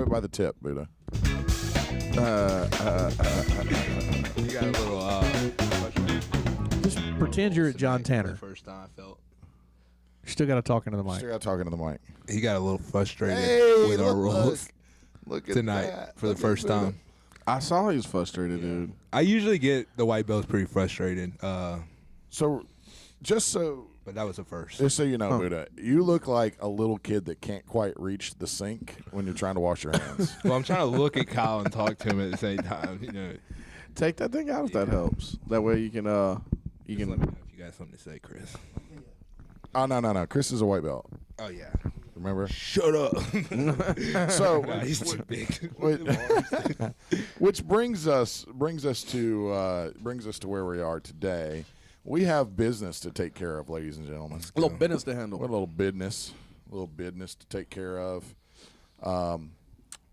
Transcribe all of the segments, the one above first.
by the tip, Buddha. You got a little. Just pretend you're at John Tanner. The first time I felt. You still got to talk into the mic. Still got talking to the mic. He got a little frustrated with our look, rules Look at tonight that. for the first time. I saw he was frustrated, dude. I usually get the white belts pretty frustrated. So, But that was the first. just so you know, Buddha, you look like a little kid that can't quite reach the sink when you're trying to wash your hands. Well, I'm trying to look at Kyle and talk to him at the same time. You know, Take that thing out if that helps. That way you can you can let me know if you got something to say, Chris. Oh, no. Chris is a white belt. Oh yeah. Remember? Shut up. So, Nah, he's too big. which brings us to where we are today. We have business to take care of, ladies and gentlemen. a little business to handle. What a little business to take care of.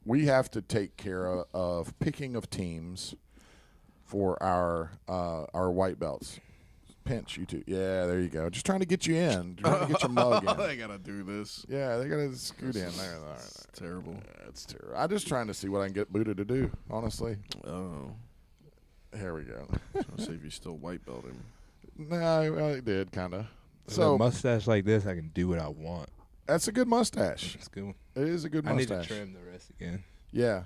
We have to take care of picking of teams for our white belts. Pinch, you two. Yeah, there you go. Just trying to get you in. Trying to get your mug in. They gotta do this. Yeah, they gotta scoot in there. It's terrible. Yeah, it's terrible. I'm just trying to see what I can get Buddha to do. Honestly. Oh, Here we go. let's see if you still white belt him. No, well, it did kind of. So So a mustache like this, I can do what I want. that's a good mustache. It's good. It is a good I need mustache. to trim the rest again. Yeah,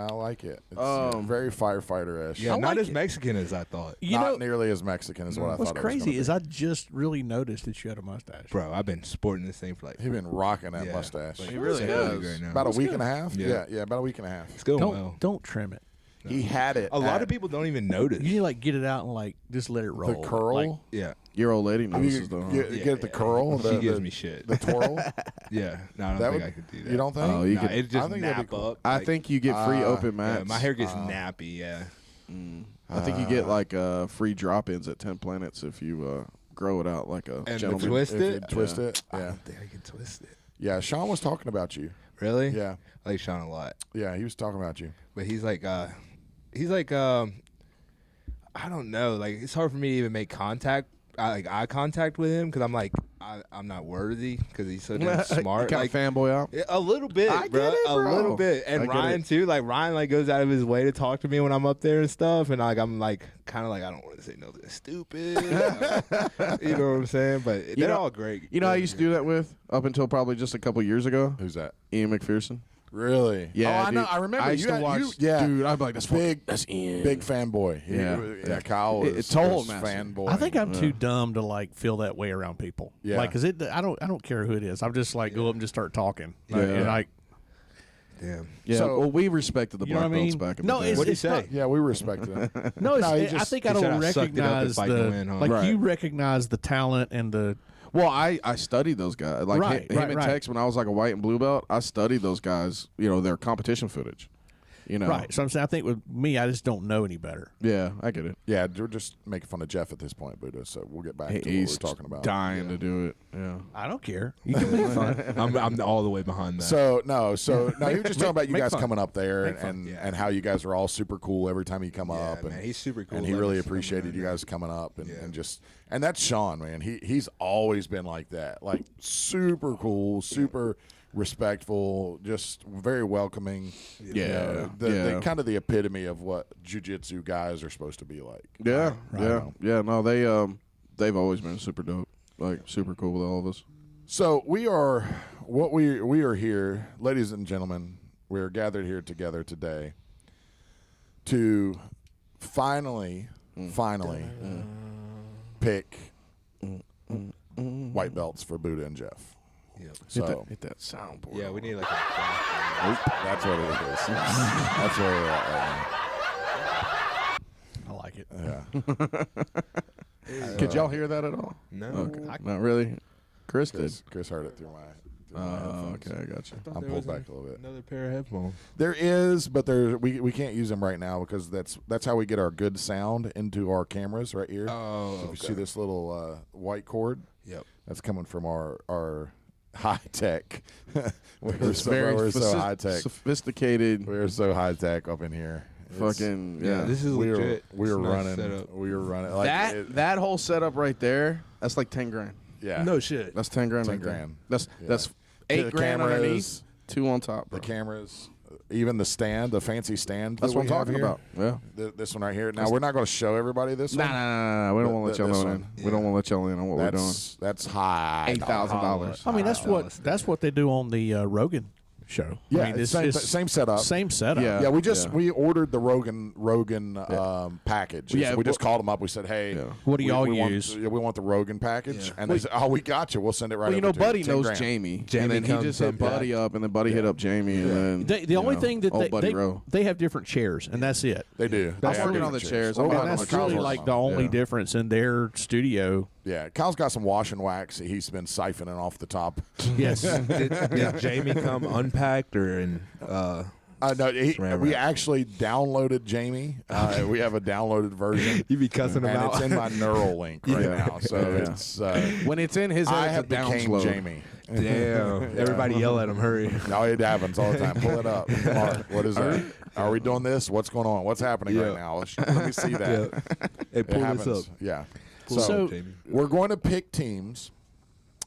I like it. It's very firefighter-ish. Yeah, I not like as it. Mexican as I thought. You Not know, nearly as Mexican as what I what's thought. crazy is I just really noticed that you had a mustache. Bro, I've been sporting this thing for like he's been rocking that Yeah, mustache. like, He really it's has. big right now. About a week good. and a half. Yeah. Yeah, about a week and a half. It's going Don't well. don't trim it. He had it. A lot at of people don't even notice. You need to like get it out and like just let it roll. the curl. Like, Yeah. Your old lady you notices though. Huh? get the curl. She The, gives the, me shit. the twirl. Yeah. No, I don't That think would- I could do that. You don't think? Oh, you Nah, could- it just I think that'd nap be cool. up. I like, think you get free open yeah, mats. my hair gets nappy. Yeah. I think you get like free drop-ins at 10 Planets if you grow it out like a And gentleman. twist If you it. twist it. I Yeah, don't think I can twist it. yeah. Sean was talking about you. Really? Yeah, I like Sean a lot, yeah. He was talking about you. but he's like, I don't know. Like, it's hard for me to even make eye contact with him because I'm like, I'm not worthy because he's so damn smart. Kind Like, of fanboy out. yeah, a little bit, I bro. get it, A bro. little bit. And I get Ryan it. too. Like Ryan like goes out of his way to talk to me when I'm up there and stuff. And like I'm like kind of like I don't want to say no, that's stupid. You know what I'm saying? But they're know- all great. You know how I used to do that with up until probably just a couple years ago? Who's that? Ian McPherson. Really? Yeah, Oh, I know. dude. I remember. I used you to had- watch. You, yeah, Dude, I'd be like, that's big, that's Ian. big fanboy. Yeah. Kyle was It's total was massive. fanboy. I think I'm too dumb to like feel that way around people. Yeah. Like, cause I don't care who it is. I'm just like go up and just start talking. Yeah. And like, Damn. Yeah, So- well, we respected the You know black what I belts mean? back in No, the day. What'd he it's say? not- Yeah, we respected him. no, No, he I just- think he I said don't I sucked it up recognize if I can win, huh? like Right. you recognize the talent and the Well, I studied those guys. Like Right, him right, and right. Tex when I was like a white and blue belt. I studied those guys. You know their competition footage. You know, right. So I'm saying I think with me, I just don't know any better. Yeah, I get it. Yeah, we're just making fun of Jeff at this point, Buddha. So we'll get back to what He's we're talking about. dying Yeah. to do it. Yeah. I don't care. You can make fun. I'm all the way behind that. So no, you were just talking about you make guys fun. coming up there Make fun. and Yeah. and how you guys are all super cool every time you come Yeah, up. man, And he's super cool. and he Let really us come appreciated in you there. guys coming up and, Yeah. and that's Sean, man. He's always been like that, like super cool, super respectful, just very welcoming. Yeah, the yeah. kind of the epitome of what jiu-jitsu guys are supposed to be like. Yeah, Right. yeah. No, they've always been super dope. Like super cool with all of us. So we are here, ladies and gentlemen. We are gathered here together today to finally pick white belts for Buddha and Jeff. Yep. So Hit that soundboard. Yeah, we need like a. that's what it is. That's where we're at I like it. right now. Could y'all hear that at all? No. Okay. Not really. Chris did. Chris heard it through my Oh, headphones. okay, I got you. I'm pulled back a little bit. Another pair of headphones. There is, but we can't use them right now because that's how we get our good sound into our cameras right here. Oh, So if you okay. see this little white cord, Yep. that's coming from our high tech. we're It's so high tech. sophisticated. We're so high tech up in here. Fucking Yeah, yeah. this is we legit. we were It's a nice running. setup. We were running like that whole setup right there. That's like 10 grand. yeah. No shit. That's 10 grand. 10 right there. grand. That's Yeah. that's The 8 grand cameras, underneath. 2 on top. the Bro. cameras, even the stand, the fancy stand. That's that what we I'm have talking here. about. Yeah. This one right here. Now we're not going to show everybody this one. Nah. We don't want to let y'all This know. one. We don't want to let y'all in on what we're doing. That's high. $8,000. I mean, that's what they do on the Rogan show. Yeah, I mean, it's same setup. Same setup. Yeah. Yeah, we ordered the Rogan package. Yeah, So we just called them up. We said, hey, What do y'all we use? We want the Rogan package, Yeah. and they said, oh, we got you. We'll send it right. Well, over to Buddy 10 knows grand. Jamie. Jamie and then he comes just hit unpacked. Buddy up, and then Buddy hit up Jamie, and then The only thing that old Buddy they Rowe. have different chairs, and that's it. They do. That's They have working on the different chairs. Well, I'm And on that's the really Kyle's like working the on. only Yeah. difference in their studio. Yeah, Kyle's got some wash and wax. He's been siphoning off the top. Yes. Did Jamie come unpacked or in? No, Ram we wrap. actually downloaded Jamie. We have a downloaded version. You be cussing him and out. it's in my neural link right Yeah. now. So Yeah. it's When it's in his I head, have it's a became downsload. Jamie. Damn. Everybody yell at him. Hurry. No, it happens all the time. Pull it up. Mark, what is that? Are we doing this? What's going on? What's happening right now? Let me see that. Hey, It pull this happens. up. Yeah. Pull this So- up, Jamie. We're going to pick teams.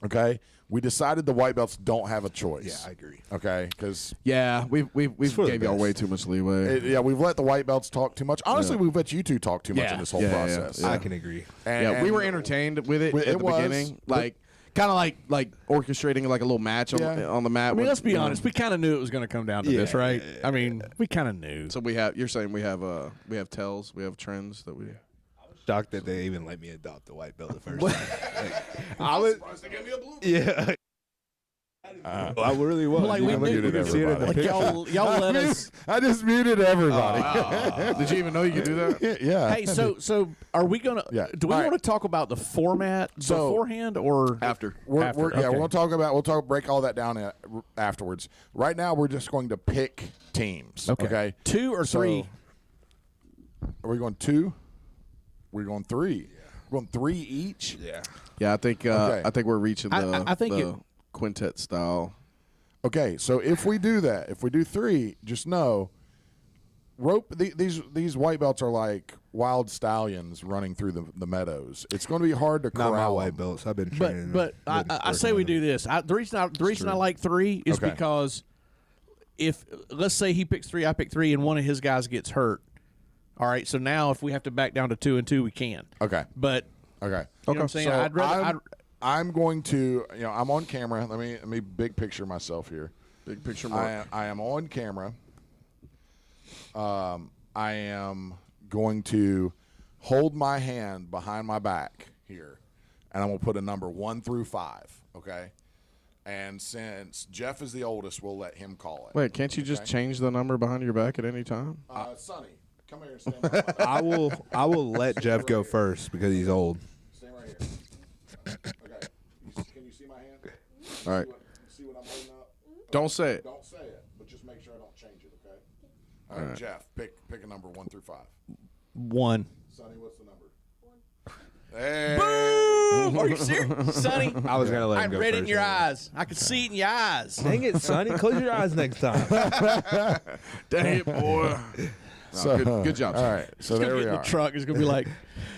Okay. We decided the white belts don't have a choice. Yeah, I agree. Okay, because Yeah, we've for the gave y'all best. way too much leeway. we've let the white belts talk too much. Honestly, Yeah. we've let you two talk too much Yeah. in this whole Yeah, yeah, process. yeah. I can agree. Yeah, we were entertained with it It at the was, beginning, but- like kind of like orchestrating like a little match on, Yeah. on the mat. I mean, with, let's be you know. honest. We kind of knew it was going to come down to this, Yeah, right? yeah, I mean, we kind of knew. So you're saying we have tells, we have trends that we. Shocked that they even let me adopt the white belt the first time. I was. Yeah. I really was. Like, You we know, knew- you can see it in the Like picture. y'all let us. I just muted everybody. Did you even know you could do that? Yeah. Hey, so are we gonna? Yeah. Do we All right. want to talk about the format So- beforehand or After. We're, After, we're, yeah, okay. we'll talk about break all that down afterwards. Right now, we're just going to pick teams. Okay. 2 or 3? Are we going 2? We're going 3. We're going 3 each. Yeah. Yeah, I think we're reaching the I think the quintet style. Okay, so if we do that, if we do 3, just know these white belts are like wild stallions running through the meadows. It's going to be hard to Not corral my white them. belts. I've been training. But I say we do this. The reason I like 3 is Okay. because if let's say he picks 3, I pick 3, and one of his guys gets hurt. All right, so now if we have to back down to 2 and 2, we can. Okay. But Okay. you know what I'm saying? So I'd rather. I'm going to, I'm on camera. Let me big picture myself here. Big picture mark. I am on camera. I am going to hold my hand behind my back here, and I'm going to put a number 1 through 5, okay? And since Jeff is the oldest, we'll let him call it. Wait, can't you just change the number behind your back at any time? Sonny, come here and stand by my I will let Jeff go first because he's old. Stand right here. Okay. Can you see my hand? All right. See what I'm holding up? Don't say it. Don't say it, but just make sure I don't change it, okay? All right, Jeff, pick a number 1 through 5. 1. Sonny, what's the number? 1. Hey. Boom! Are you serious, Sonny? I was gonna let I him go read it in first your anyway. eyes. I could see it in your eyes. Dang it, Sonny! Close your eyes next time. Dang it, boy. Good job. All right, so He's there gonna we get in are. the truck. It's gonna be like,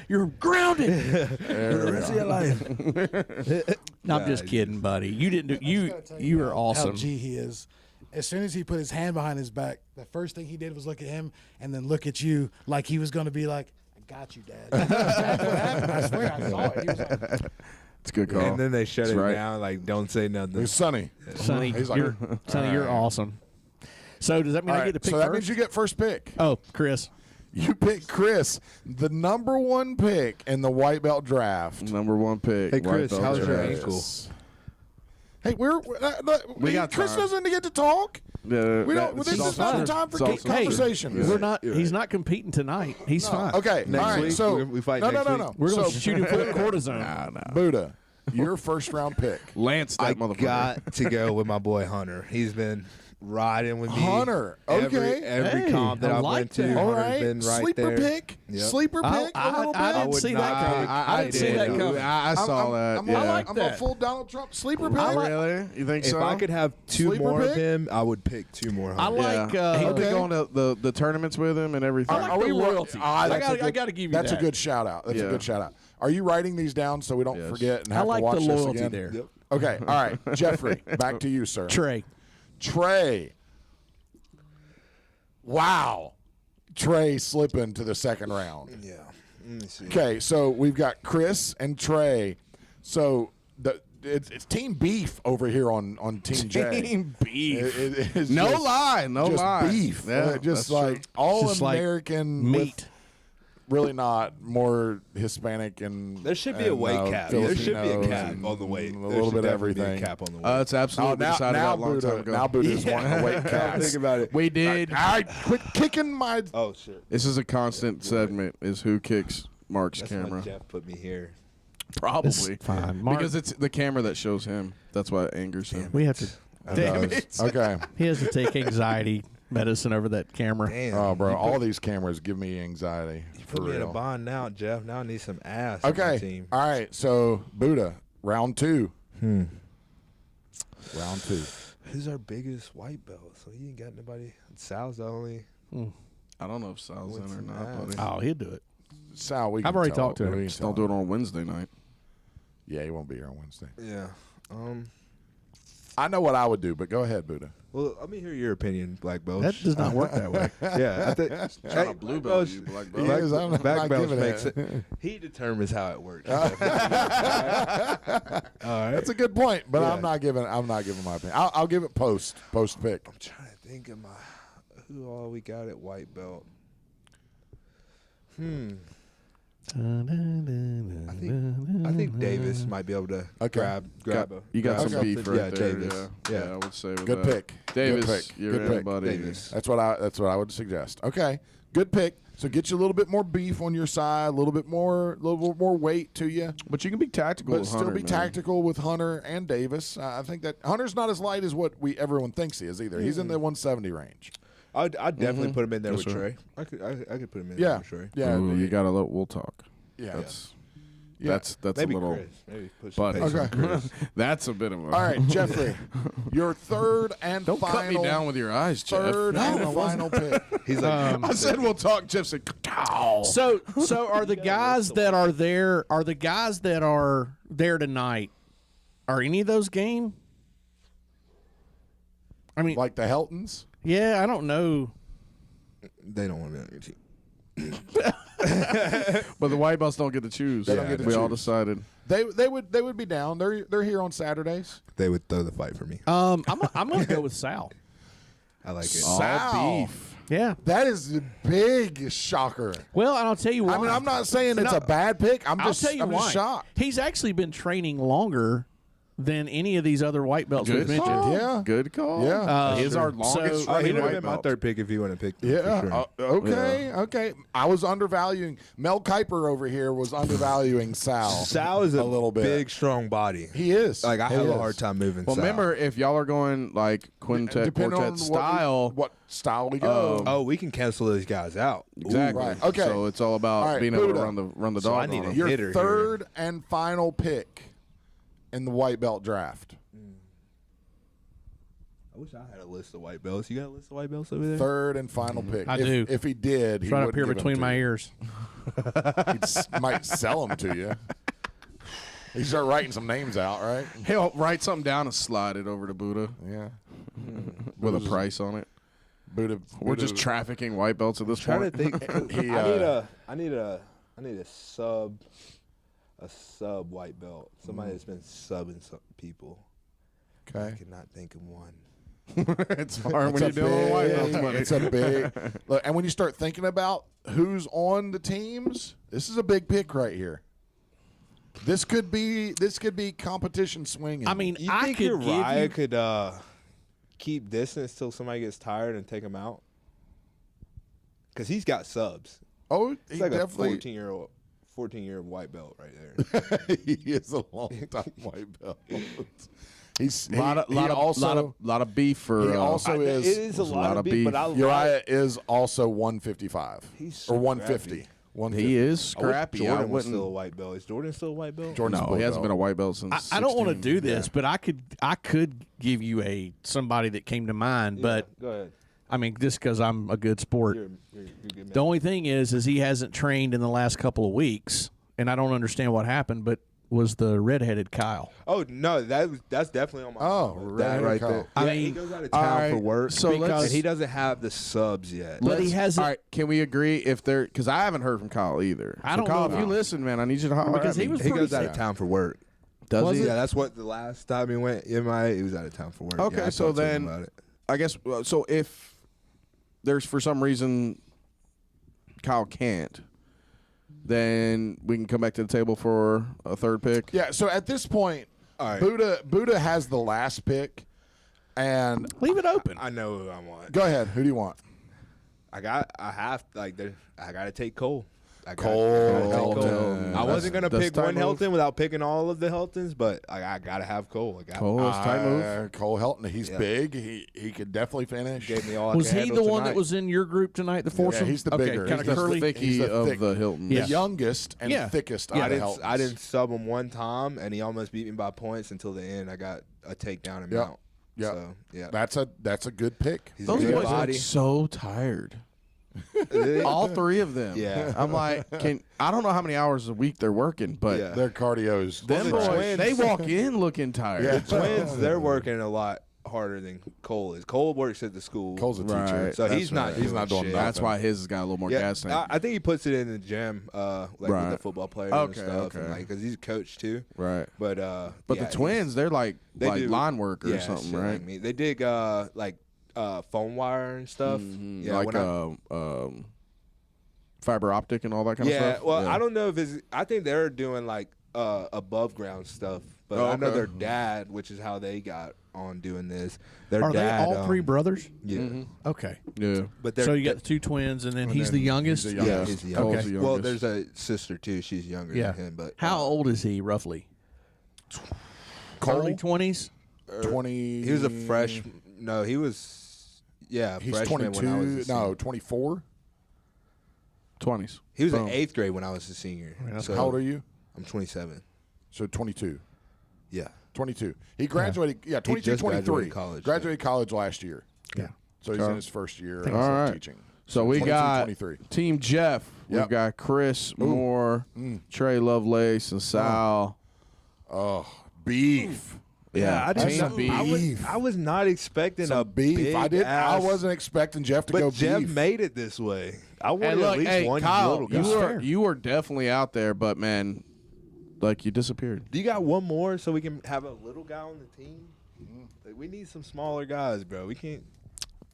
"You're grounded." There we Rest of are. your life. No, I'm just kidding, buddy. You didn't do. You were How awesome. G he is. As soon as he put his hand behind his back, the first thing he did was look at him and then look at you like he was going to be like, "I got you, Dad." That's what happened. I swear, I saw it. He was like, It's a good call. And then they shut That's it right. down. Like, don't say nothing. It's Sonny. Sonny, He's like, you're awesome. So does that mean All I right, get to pick so that first? means you get first pick. Oh, Chris. You pick Chris, the number 1 pick in the white belt draft. Number 1 pick. Hey, white Chris, belt how's your draft. ankle? Hey, We got Chris time. doesn't get to talk. Yeah, We don't. that- This is not the time for it's all- conversation. We're not. He's not competing tonight. He's fine. Okay, Next all right. week, So we fight no, next no, week? no. We're gonna So shoot him full of cortisone. Buddha, your first round pick. Lance, that I motherfucker. got to go with my boy Hunter. He's been riding with me. Hunter, okay. Every Hey, comp that I I like went to, that. All Hunter's right, been right sleeper there. pick. Yep. Sleeper pick. I a little bit. didn't would see not that coming. pick- I didn't see that coming. I saw that. I'm, yeah. like I'm that. a full Donald Trump sleeper pick. Really? You think If so? I could have 2 Sleeper more pick? of him, I would pick 2 more. I Hunters. like. Yeah. He's Okay. been going to the tournaments with him and everything. I like the loyalty. I gotta give you That's that. a good shout out. That's a Yeah. good shout out. Are you writing these down so we don't Yes. forget and I have like to watch the this loyalty again? there. Yep. Okay, all right, Jeffrey, back to you, sir. Trey. Trey. Wow. Trey slipping to the second round. Yeah. Let me see. Okay, so we've got Chris and Trey. So it's team beef over here on Team J. Team beef. It's No just- lie. No just lie. beef. Yeah, Just that's like true. all Just like American meat. with really not more Hispanic and There should be a weight cap. There should be a Filipinos cap and on the weight. A There little should bit of definitely be a everything. cap on the weight. It's absolutely decided now that a long time Buddha, ago. now Buddha's wanting a weight cap. Think about it. We did. I quit kicking my. Oh shit. This is a constant segment. Is who kicks Mark's That's camera? why Jeff put me here. Probably fine. Mark, because it's the camera that shows him. That's why it angers him. we have to. Damn Does. it. Okay. He has to take anxiety medicine over that camera. Damn. Oh, bro, all these cameras give me anxiety. For Put me in a real. bond now, Jeff. Now I need some ass on my Okay. team. All right. So Buddha, round 2. Round 2. Who's our biggest white belt? So he ain't got nobody. Sal's the only. I don't know if Sal's in or some not, ass. buddy. Oh, he'll do it. Sal, we. I've can already tell- talked to him. we can Just tell don't do it on Wednesday night. Yeah, he won't be here on Wednesday. Yeah. I know what I would do, but go ahead, Buddha. Well, let me hear your opinion, Black Belt. That does not work that way. Yeah, I think Trying to blue belt you, black belt. He is. I'm not Black Belt giving makes it. it. He determines how it works. All right. That's a good point, but Yeah. I'm not giving my opinion. I'll give it post pick. I'm trying to think of who all we got at white belt. I think Davis might be able to Okay. grab You got Okay. some beef right Yeah, there. Davis. Yeah. Yeah. I would say with Good that. pick. Davis, Good pick. you're Good in, pick. buddy. Davis. That's what I would suggest. Okay, good pick. So get you a little bit more beef on your side, a little bit more weight to you, But you can be tactical but with still Hunter, be man. tactical with Hunter and Davis. I think that Hunter's not as light as what everyone thinks he is either. He's in the 170 range. I'd definitely put him in there Yes, with sir. Trey. I could put him in Yeah, there with Trey. yeah, Ooh, you got a little. We'll talk. yeah. That's that's Maybe a little. Chris. Maybe push But some pace on Okay. Chris. that's a bit of a. All right, Jeffrey, your third and Don't final. cut me down with your eyes, Jeff. Third and final pick. He's like, I said we'll talk. Jeff said, "Ow." So are the guys that are there? Are the guys that are there tonight? Are any of those game? I mean, Like the Heltons. yeah, I don't know. they don't want to be on your team. But the white belts don't get to choose. They don't get to we all choose. decided. They would be down. They're here on Saturdays. They would throw the fight for me. I'm gonna go with Sal. I like it. Sal. beef. Yeah. That is a big shocker. Well, and I'll tell you why. I mean, I'm not saying it's a bad pick. I'm I'll just tell you I'm why. just shocked. He's actually been training longer than any of these other white belts we've Good mentioned. call. Yeah. Good call. Yeah. He's our longest So- Oh, he running would have white been my belt. third pick if he wouldn't have picked him. Yeah. For sure. Okay. I was undervaluing Mel Kiper over here. Was undervaluing Sal. Sal is a little bit. big, strong body. He is. Like I He have a is. hard time moving. Well, Sal. remember, if y'all are going like quintet, Depending quartet on style, what style we go. Oh, we can cancel those guys out. exactly. right. Okay. So it's all about All right, being able to Buddha. run the So I dog need on a them. Your hitter third and final pick in the white belt draft. I wish I had a list of white belts. You got a list of white belts over there? Third and final pick. I if, do. If he did, he It's right up wouldn't here give them between to my you. ears. He might sell them to you. He start writing some names out, right? He'll write something down and slide it over to Buddha Yeah. with a price on it. Buddha. We're just trafficking white belts at this Trying to point. think. He, I need a sub white belt. Somebody that's been subbing some people. I Okay. cannot think of one. It's hard when It's you're a dealing with white big- belts, buddy. It's a big look, and when you start thinking about who's on the teams, this is a big pick right here. This could be competition swinging. I mean, You I think could Uriah give you. could keep distance till somebody gets tired and take him out? Because he's got subs. oh, he It's like definitely a 14-year white belt right there. he is a long time white belt. He's lot of beef for. he also is. It is a There's lot of beef, but I Uriah is also 155 He's or so 150. scrappy. 150. he is I wish scrappy. I Jordan was wouldn't. still a white belt. Is Jordan still a white belt? Jordan's No, blue he hasn't belt. been a white belt since. I don't want to 16. do this, but I could give you somebody that came to mind. Yeah, But go ahead. I mean, just because I'm a good sport. You're a good man. The only thing is he hasn't trained in the last couple of weeks, and I don't understand what happened. But was the redheaded Kyle. Oh no, that's definitely on my. Oh, that right Kyle. there. I Yeah, mean, he goes out of all town right, for work, so let's- and he doesn't have the subs yet. But he has All it- right, can we agree if they're because I haven't heard from Kyle either. I So don't Kyle, know. if you listen, man, I need you to holler Because at he me. was He pretty goes out of town for work. Does Was he? it? Yeah, that's what the last time he went. He was out of town for work. Okay, Yeah, I so talked to him then- about it. I guess so. If there's for some reason Kyle can't, then we can come back to the table for a third pick. Yeah. So at this point, All right. Buddha has the last pick, and Leave it open. I know who I want. go ahead. Who do you want? I gotta take Cole. Cole Helton. I wasn't gonna That's pick time one move. Helton without picking all of the Heltons, but I gotta have Cole. Cole is tight move. Cole Helton. He's Yeah. big. He could definitely finish. Gave me all I Was could he handle the one tonight. that was in your group tonight, the foursome? he's the okay, bigger. kind He's of the curly. thick- Thicky he's the of thick- the Hilton. The Yeah. youngest and Yeah. thickest Yeah. out of Heltons. I didn't sub him one time, and he almost beat me by points until the end. I got a takedown and Yep. mount. Yep. So yeah, That's a good pick. he's Those a good boys body. look so tired. All three of them. Yeah. I'm like, I don't know how many hours a week they're working, but Yeah. Their cardio's them Well, the boys, twins- they walk in looking tired. Yeah. Twins, they're working a lot harder than Cole is. Cole works at the school. Cole's a teacher, Right. So That's he's not right. doing He's not doing shit. nothing. That's why his has got a little more Yeah, gas tank. I think he puts it in the gym, like with Right. the football players Okay, and stuff, okay. and because he's a coach too. right. But But yeah, the twins, they're like they do- line work or yeah, something, shit right? Like me. They dig like phone wire and stuff. Mhm. Yeah, like when fiber optic and all that kind of yeah. stuff. Well, I don't know if it's. I think they're doing like above ground stuff, but Oh, I know okay. their dad, which is how they got on doing this. Their Are dad, they all three brothers? Yeah, Okay. Yeah. but they're So you got the two twins, and then he's the youngest. he's the yeah, youngest. he's the Cole's youngest. the Well, youngest. there's a sister too. She's younger Yeah. than him, but How old is he roughly? Early 20s. 20. He was a fresh. No, he was. Yeah, He's freshman 22. when I was. A senior. No, 24. 20s. He was Boom. in 8th grade when I was a senior. So How old are you? I'm 27. So 22. Yeah. 22. He graduated. Yeah, 22, just 23. graduated college, Graduated college last year. Yeah. So he's in his first year of All right. teaching. So we 22, got 23. Team Jeff. We've Yep. got Chris Moore, Trey Lovelace, and Sal. Oh, beef. Yeah, I didn't Team know- Beef. I was not expecting Some a beef. big I didn't. I ass- wasn't expecting Jeff to But go Jeff beef. made it this way. I wanted Hey, look, at least hey, one Kyle, little guy. you were definitely out there, but man, like you disappeared. Do you got one more so we can have a little guy on the team? Like, we need some smaller guys, bro. We can't.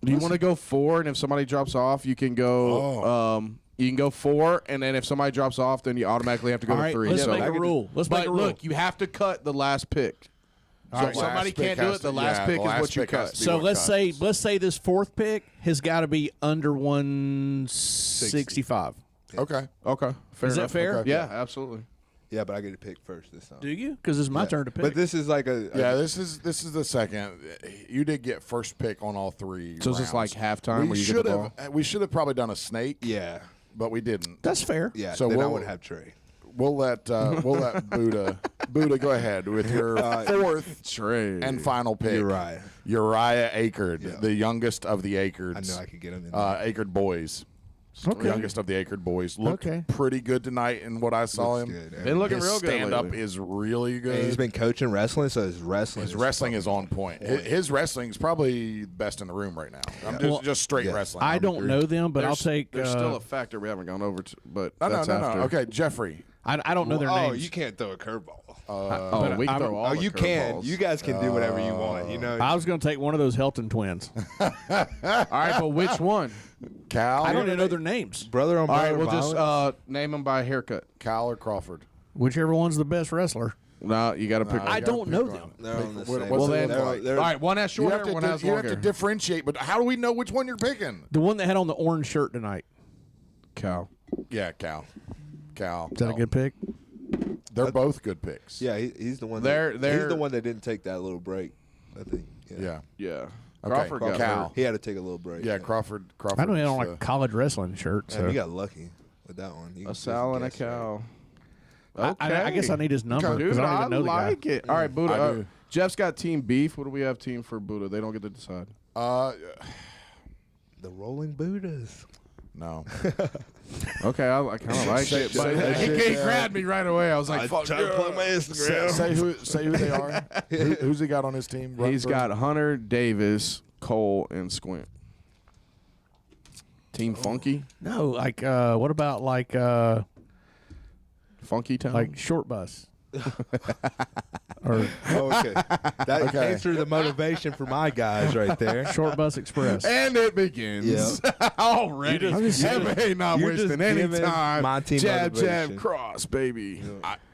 Do you want to go 4, and if somebody drops off, you can go. Oh. You can go 4, and then if somebody drops off, then you automatically have to go All to right, 3. let's So, make I a could rule. Let's but make a rule. look, you have to cut the last pick. So right. if somebody Last pick can't do has it, the to- last yeah, pick the is last what you pick has cut. to be So what let's cuts. say this fourth pick has got to be under 165. Okay. Okay, fair Is that enough. fair? Okay. Yeah, absolutely. Yeah, but I get to pick first this time. Do you? Because it's my Yeah. turn to pick. But this is like a Yeah, this is the second. You did get first pick on all 3. So is this like rounds. halftime We where you get should the ball? have. We should have probably done a snake. yeah, But we didn't. That's fair. yeah. So then I we'll- would have Trey. We'll let Buddha go ahead with your fourth Trey. and final pick. Uriah. Akerd, Yeah. the youngest of the I Akerds. know I could get him in there. Akerd boys. Okay. Youngest of the Akerd boys. Looked Okay. pretty good tonight in what I saw Looks him. good. Been looking His real good stand up lately. is really And good. he's been coaching wrestling, so his wrestling. His wrestling is on point. His wrestling is probably best in the room right now. I'm Well, just straight yeah. wrestling. I I'm don't agree. know them, but There's- I'll take. There's still a factor we haven't gone over to, but No, that's no. after. Okay, Jeffrey. I don't know their Oh, names. you can't throw a curveball. Oh, we I'm- throw all Oh, the you can. curveballs. You guys can do whatever you want. You know. I was going to take one of those Helton twins. All right, but which one? Cal. I don't even know their names. brother on All right, brother we'll just violence. name them by haircut. Cal or Crawford. Whichever one's the best wrestler. No, you got to pick. I gotta don't pick know one. them. They're on the What- same. what's well, it then, look like? they're- all right, one has You short have, hair, to, one has you long have to hair. differentiate, but how do we know which one you're picking? The one that had on the orange shirt tonight. Cow. Yeah, Cal. Cal. Is that a good pick? They're both good picks. Yeah, he's the one. They're- He's they're- the one that didn't take that little break. I think. Yeah. Yeah. Okay, Crawford got Cal. hurt. He had to take a little break. Yeah, Crawford. I don't even like uh, a college wrestling shirt. Man, So you got lucky with that one. You A just Sal and a guessed right. cow. I guess I need his number because Dude, I don't I even know the guy. like it. All right, Buddha. I do. Jeff's got team beef. What do we have team for Buddha? They don't get to decide. The Rolling Buddhas. No. Okay, I kind of like it, but say- he grabbed me right away. I was like, "Fuck Trying to plug my Instagram. Say who they are. Who's he got on his team? Run He's through. got Hunter, Davis, Cole, and Squint. Team Funky, No, like what about like Funky Town. short bus? Or Oh, okay. That Okay. came through the motivation for my guys right there. short bus express. and it begins already. That ain't not you're just wasting any giving time. my team jab, motivation. jab, cross, baby.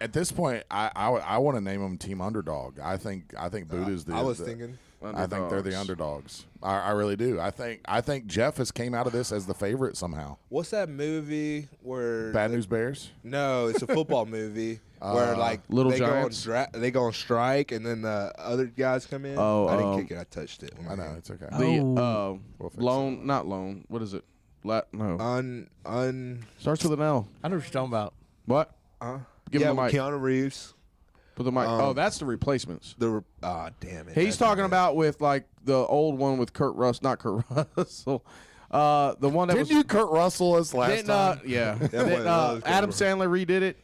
At this point, I want to name them Team Underdog. I think Buddha's the. I was the- thinking. I think they're the underdogs. I really do. I think Jeff has came out of this as the favorite somehow. What's that movie where? Bad News Bears. No, it's a football movie where like Little they Giants? they go on strike and then the other guys come in. Oh, I didn't kick it. I touched it. I know it's okay. The We'll fix loan, not loan. What is it? No, starts with an L. I know what you're talking about. What? Give yeah, him the mic. Keanu Reeves. Put the mic. That's the replacements. Damn it. He's talking about with like the old one with Kurt Russell, not Kurt Russell. The one that Didn't was you Kurt Russell us last Then, time? yeah. one Then, of those Adam Kurt Sandler redid it.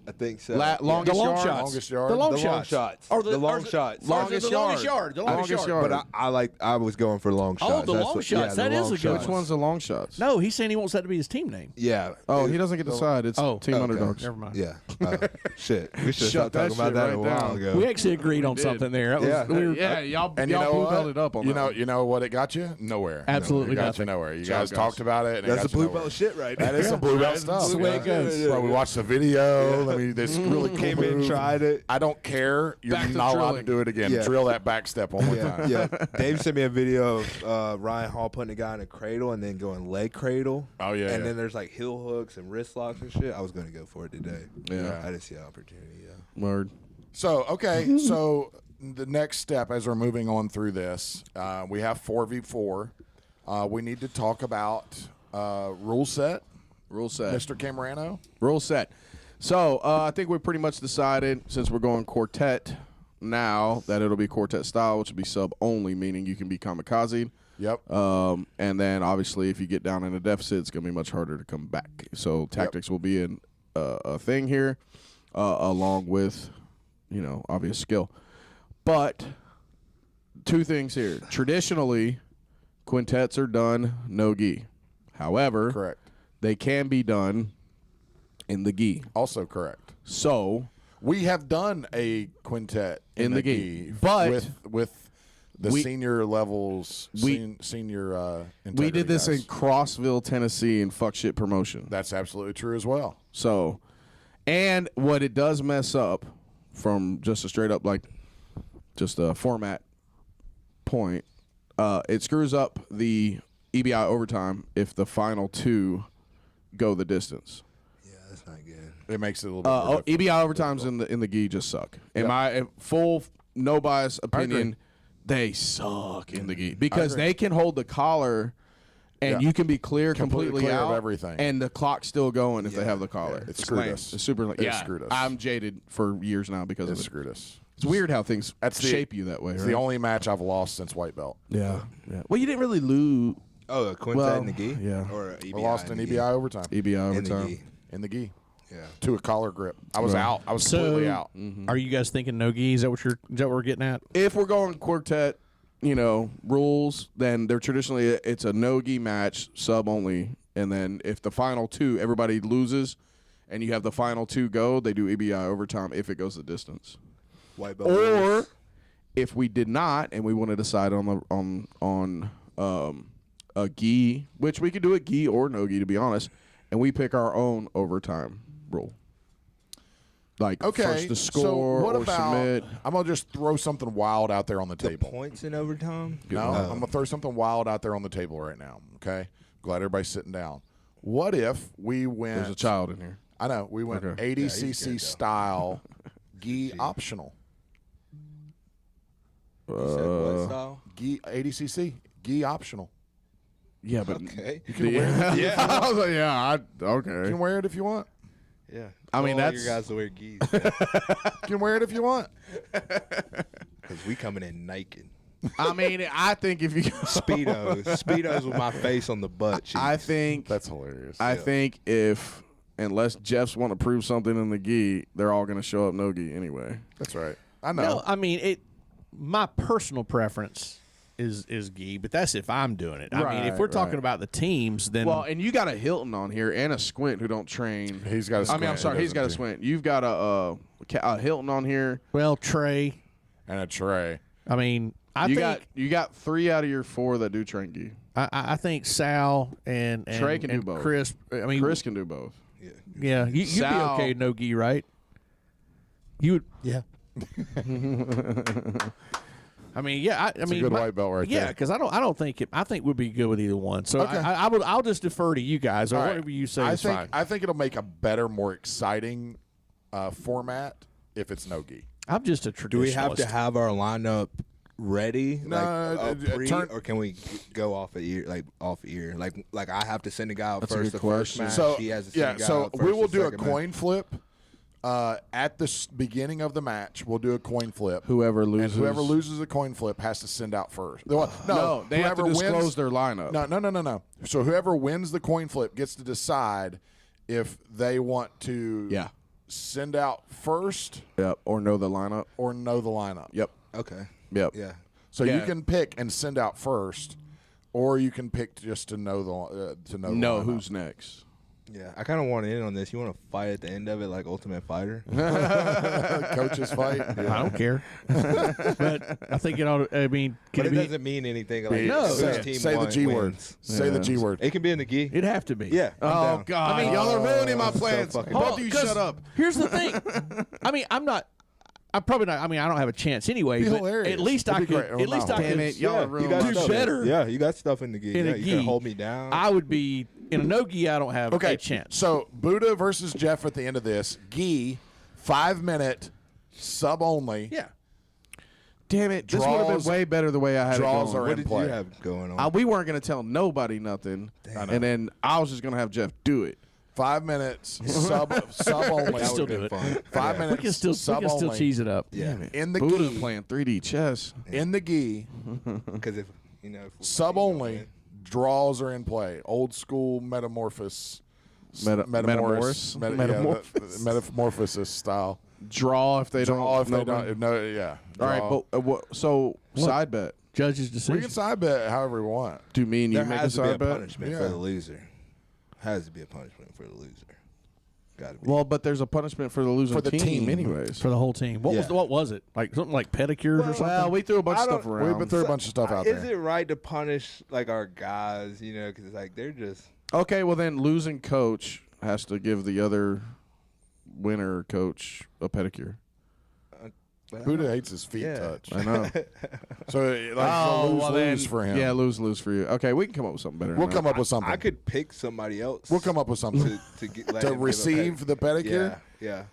I think so. Longest The long yard. shots. Longest yard. The long the long shots. shots. Or the long shots. Longest the longest yard. yard. The longest Longest yard. yard. But I was going for long shots. Oh, the That's long what- shots. the That is long a good shots. Which one's the long shots? No, he's saying he wants that to be his team name. Yeah. Oh, he doesn't get to decide. It's Oh, Team okay. Underdogs. Never mind. Yeah. Shit. We should Shut start talking that about that shit a right while down. ago. We actually agreed on did. something there. That was, Yeah. we were, Yeah, y'all, And you y'all know blue what? belted up on that. You know what it got you? Nowhere. Absolutely It got nothing. you nowhere. You Job, guys guys. talked about it. And That's it the got you blue nowhere. belt shit right That is some blue belt stuff. the way it man. goes. That's why we watched the video. I mean, this really cool Came in, move. tried it. I don't care. You're Back to not allowed to drilling. do it again. Yeah. Drill that back step one more time. Yeah. Dave sent me a video of Ryan Hall putting a guy in a cradle and then going leg cradle. Oh, yeah, And yeah. then there's like heel hooks and wrist locks and shit. I was going to go for it today. Yeah. I didn't see an opportunity. Yeah. Word. So, okay. So, the next step as we're moving on through this, we have 4v4. We need to talk about rule set, Rule set. Mr. Camerano. Rule set. So I think we pretty much decided, since we're going quartet now, that it'll be quartet style, which will be sub only, meaning you can be kamikaze. Yep. And then obviously, if you get down in a deficit, it's going to be much harder to come back. So tactics will be a thing here, along with, obvious skill. But two things here. Traditionally, quintets are done no gi. However, Correct. they can be done in the gi. Also correct. So We have done a quintet In the gi, gi, but with the we- senior levels, senior. we integrity did this guys. in Crossville, Tennessee, in fuck shit promotion. That's absolutely true as well. So, and what it does mess up from just a straight up just a format point, it screws up the EBI overtime if the final two go the distance. Yeah, that's not good. It makes it a little bit more difficult. EBI overtimes in the gi just suck. In my full no bias opinion, they suck in the gi because agree. they can hold the collar. And Yeah. you can be clear Completely completely clear of out, everything. and the clock's still going if they have the collar. It screwed lame. us. It's super lame. It Yeah, screwed us. I'm jaded for years now because It of it. screwed us. It's weird how things That's the- shape you that way. It's right? the only match I've lost since white belt. Yeah. Well, you didn't really lose Oh, a quintet Well, in the gi? yeah. Or a EBI I lost in an the EBI overtime EBI In the overtime. gi. in the gi Yeah. to a collar grip. I was Right. out. I was So- completely out. Are you guys thinking no gi? Is that what we're getting at? If we're going quartet, rules, then they're traditionally it's a no gi match, sub only, and then if the final two everybody loses, and you have the final two go, they do EBI overtime if it goes the distance. White belt. Or if we did not, and we want to decide on a gi, which we could do a gi or no gi to be honest, and we pick our own overtime rule. Like Okay, first to score so what or about? submit. I'm gonna just throw something wild out there on the the table. points in overtime? No, I'm gonna throw something wild out there on the table right now. Okay, glad everybody's sitting down. What if we went? There's a child in here. I know we went Okay. ADCC style gi optional. You said what style? Gi ADCC gi optional. Yeah, but Okay. You can wear it. yeah, I was like, yeah, You okay. can wear it if you want. Yeah. I mean, All that's- your guys to wear gis. You can wear it if you want. Because we coming in naked. I mean, I think if you Speedos with my face on the butt cheeks. I think That's hilarious. I think if unless Jeffs want to prove something in the gi, they're all going to show up no gi anyway. That's right. I know. No, I mean my personal preference is gi, but that's if I'm doing it. I mean, if we're talking about the teams, then Well, and you got a Hilton on here and a Squint who don't train. He's got a I mean, I'm Squint sorry, who he's got a doesn't Squint. You've got a Hilton on here. well, Trey. and a Trey. I mean, I you think got 3 out of your 4 that do train gi. I think Sal and Trey can do and both. Chris. I mean, Chris can do both. yeah, you'd be Sal- okay no gi, right? You would. Yeah. I mean, yeah. I mean, good white belt right yeah, there. because I don't think I think we'd be good with either one. So Okay. I'll just defer to you guys or All right. whatever you say I is think fine. I think it'll make a better, more exciting format if it's no gi. I'm just a traditionalist. Do we have to have our lineup ready, No, or can we go off a year, off a year? Like I have to send a guy out That's a first good the first question. match. So he has to send a guy so out we first will the do a second coin match. flip at the beginning of the match. We'll do a coin flip. Whoever And loses, whoever loses a coin flip has to send out first. No, they have to whoever disclose wins, their lineup. No. So whoever wins the coin flip gets to decide if they want to Yeah. send out first Yep, or know the lineup. or know the lineup. Yep, Okay. yep. Yeah. So you Yeah. can pick and send out first, or you can pick just to know the the lineup. Who's next? Yeah. I kind of want in on this. You want to fight at the end of it like Ultimate Fighter? Coaches fight. I don't care, but I think it ought. I mean, can But it it be? doesn't mean anything. Like No. which team Say the won- G word. wins. Say the Yeah. G word. It can be in the gi. It'd have to be. Yeah. I'm Oh down. God! I mean, y'all are ruining my so plans. fucking Both bad. of you, 'Cause shut up. Here's the thing. I mean, I'm probably not. I mean, I don't have a chance anyway. Be But hilarious. at least It'd I be could. great. At least I Damn could. it, y'all are you ruining got my do stuff. shit. better. Yeah, you got stuff in the gi. In Yeah, a you gi. can hold me down. I would be in a no gi. I don't have Okay, a chance. So Buddha versus Jeff at the end of this. Gi, 5-minute sub only. yeah. Damn it! This would have Draws- been way better the way I had draws it going. are what in did play. you have going on? We weren't going to tell nobody nothing, and then I was just going to have Jeff do it. 5 minutes sub only. We can still do it. 5 We minutes can still sub cheese it up. yeah, in the Buddha gi. playing 3D chess. In the gi, because if you know if sub only. Draws are in play. Old school metamorphosis. Metamorphosis. Metamorphosis style. Draw if they Draw don't. if they nobody- don't. No, yeah. All right, Draw. but side bet. Judge's We decision. can side bet however we want. Do me and you there make a has to be a side bet? punishment Yeah. for the loser. Has to be a punishment for the loser. Got to be. Well, but there's a punishment for the losing For the team. anyways. for the whole team. What was it? Like something like pedicures or something? Well, we threw a bunch of I stuff don't- around. We've threw a bunch of stuff out Is there. it right to punish like our guys? You know, because like they're just Okay, well then losing coach has to give the other winner coach a pedicure. Buddha hates his feet Yeah. touched. I know. So like lose for him. Yeah, lose for you. Okay, we can come up with something better. We'll than come that. up with something. I could pick somebody else. We'll come up with something. to get, let To him give a receive the pedicure? Yeah.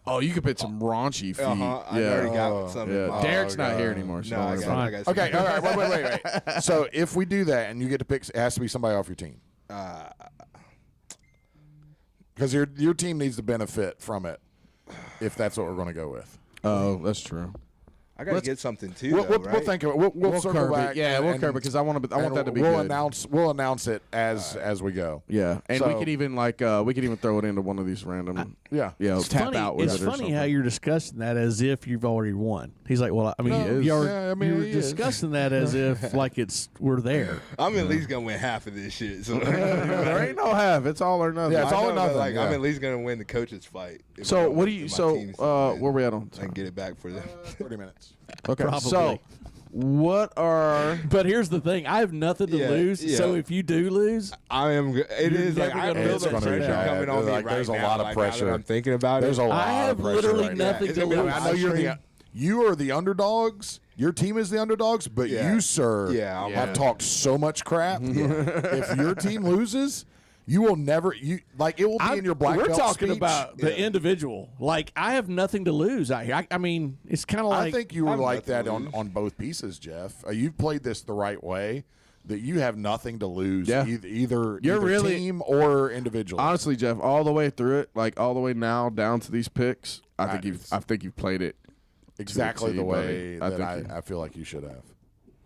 Oh, you could pick some raunchy feet. I Yeah. already got something. Yeah. Oh, Derek's not God. here anymore. So No, don't I worry got, about I it. got Okay, all right, wait. So if we do that and you get to pick, it has to be somebody off your team. Because your team needs to benefit from it if that's what we're going to go with. Oh, that's true. I got to get something too. We'll though, right? think of it. We'll circle curb it. back. Yeah, we'll curb it because I want that to be we'll good. We'll announce it as we go. Yeah, and So- we could even throw it into one of these random. Yeah. It's tap funny, out with it's it or funny something. how you're discussing that as if you've already won. He's like, well, I mean, No, you are, yeah, I mean, you're he is. discussing that as if like we're there. I'm at least gonna win half of this shit. So There ain't no half. It's all or nothing. Yeah, it's I all or know, but, nothing, Like yeah. I'm at least gonna win the coaches fight. If So I what do if you? my So team's where we at on? I can get it back for them. 30 minutes. Okay. Probably. So what are? But here's the thing: I have nothing to Yeah, lose. yeah. So if you do lose, I am. It You're is like never I gonna feel do the that. pressure It's gonna be coming bad. on me Like, right there's a now. lot of like, now that pressure. I'm thinking about There's it. a lot I have of pressure literally right nothing now. to It's gonna be lose. on I know my you're stream. you are the underdogs. Your team is the underdogs, but Yeah. you, sir, Yeah, I'm- have talked so much crap. If your team loses, you will never. It will be in your black we're belt talking speech. about the individual. Like I have nothing to lose out here. I mean, it's kind of like I think you were I'm like nothing that to on, lose. on both pieces, Jeff. You've played this the right way. That you have nothing to lose, Yeah. either You're really- team or individually. Honestly, Jeff, all the way through it, like all the way now down to these picks, I think it's- you've played it exactly to the a T, way buddy. that I feel like you should have.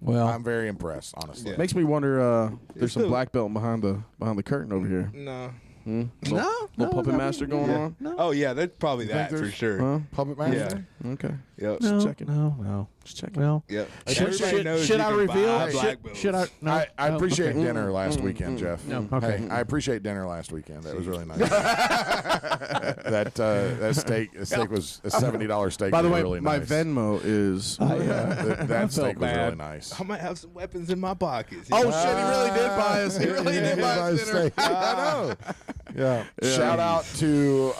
Well, I'm very impressed, honestly. Yeah. Makes me wonder. There's some still- black belt behind the curtain over here. No. Little puppet master going on. No. Oh yeah, that's probably You think that for there's- sure. Huh? Puppet master. Okay. Yep. No, checking. no. Just checking. Well, Yep. should I reveal? Should I? No. I appreciate Okay. dinner last weekend, Jeff. No, okay. Hey, I appreciate dinner last weekend. That was really nice. that steak was a $70 steak. By the was way, really my nice. Venmo is. that steak was bad. really nice. I might have some weapons in my pockets. Oh shit! He really did buy us. He really did buy us dinner. steak. I know. Yeah. Shout out to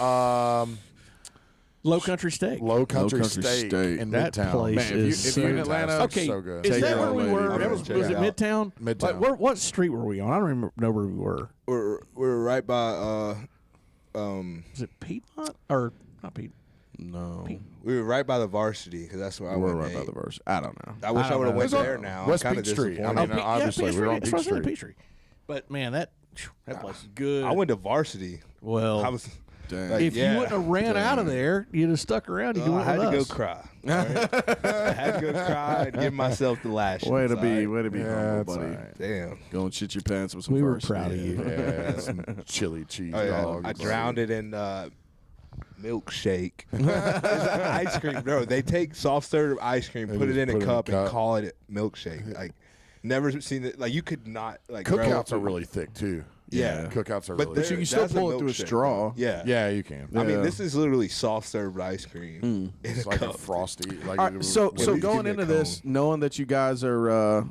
Low Country Steak. Low Country Country Steak Steak. in That Midtown. place Man, is if you're in so Atlanta, Okay, so good. is Take that it where on, we lady. were? I'm Was gonna check it it Midtown? Midtown. Like, what street were we on? I don't know where we were. We're right by Was it Piedmont or not Piedmont? No, we were right by the Varsity because that's where I we're went. right by the verse. I don't know. I wish I don't would have know. went It was on there now. West I'm kinda Peach Street. I disappointed. mean, obviously, we were on That's what I Peach said, Street. Peach Street. But man, that place is good. I went to Varsity. Well, I was. Dang. Like, if you wouldn't have ran out of there, you'd have stuck around. You I went had with to go us. cry. All right? I had to go cry and give myself the lash. Way to be Yeah, humble, that's buddy. all right. Damn. Go and shit your pants with some. We were Varsity. proud of you. Yeah, some chili cheese Oh, yeah. dogs. I drowned it in milkshake. It's ice cream. No, they take soft serve ice cream, They put it just in a put it in a cup, and cup. call it milkshake. Like, never seen it. Like, you could not like. grow up Cookouts are to- really thick too. Yeah. Cookouts are But really there- You thick. can still That's a pull it through a milkshake, straw. Yeah. Yeah, you can. I mean, Yeah. this is literally soft served ice cream in It's a like cup. a frosty. Like All right, so least give going me a into this, cone. knowing that you guys are,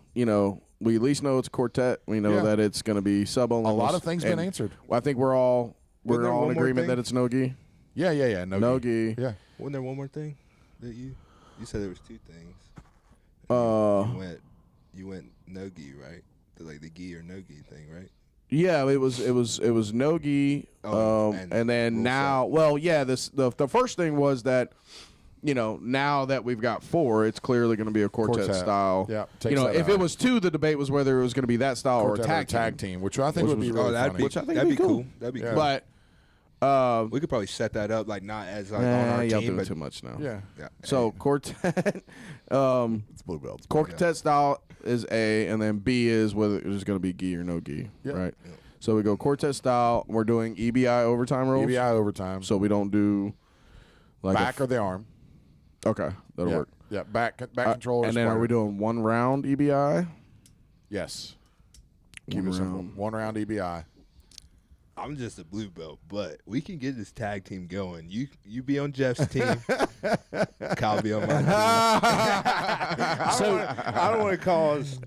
we at least know it's a quartet. We know Yeah. that it's going to be sub only. a lot of things been answered. I think we're all Wasn't there in one more agreement thing? that it's no gi. Yeah. No gi. Yeah. Wasn't there one more thing that you said there was two things? Uh, You went no gi, right? Like the gi or no gi thing, right? Yeah, it was no gi. Oh, And and then rule now, well, yeah, the first thing was that. Now that we've got 4, it's clearly going to be a quartet style. Yeah, takes that if out. it was 2, the debate was whether it was going to be that style Quartet or a tag team, which I think would be really that'd funny. be Which I think that'd would be be cool. cool. That'd be Yeah. cool. But We could probably set that up like not as like on our y'all team, doing but too much now. Yeah. yeah. Oh, So quartet, It's blue belts. quartet style is A, and then B is whether it's going to be gi or no gi, Yeah. right? So we go quartet style. We're doing EBI overtime rules. EBI overtime. So we don't do like back or the arm. okay, that'll Yeah. work. Yeah. Back control. And then are we doing 1 round EBI? Yes. Keep One it simple. round. 1 round EBI. I'm just a blue belt, but we can get this tag team going. You be on Jeff's team, Kyle be on my team. I don't want to cause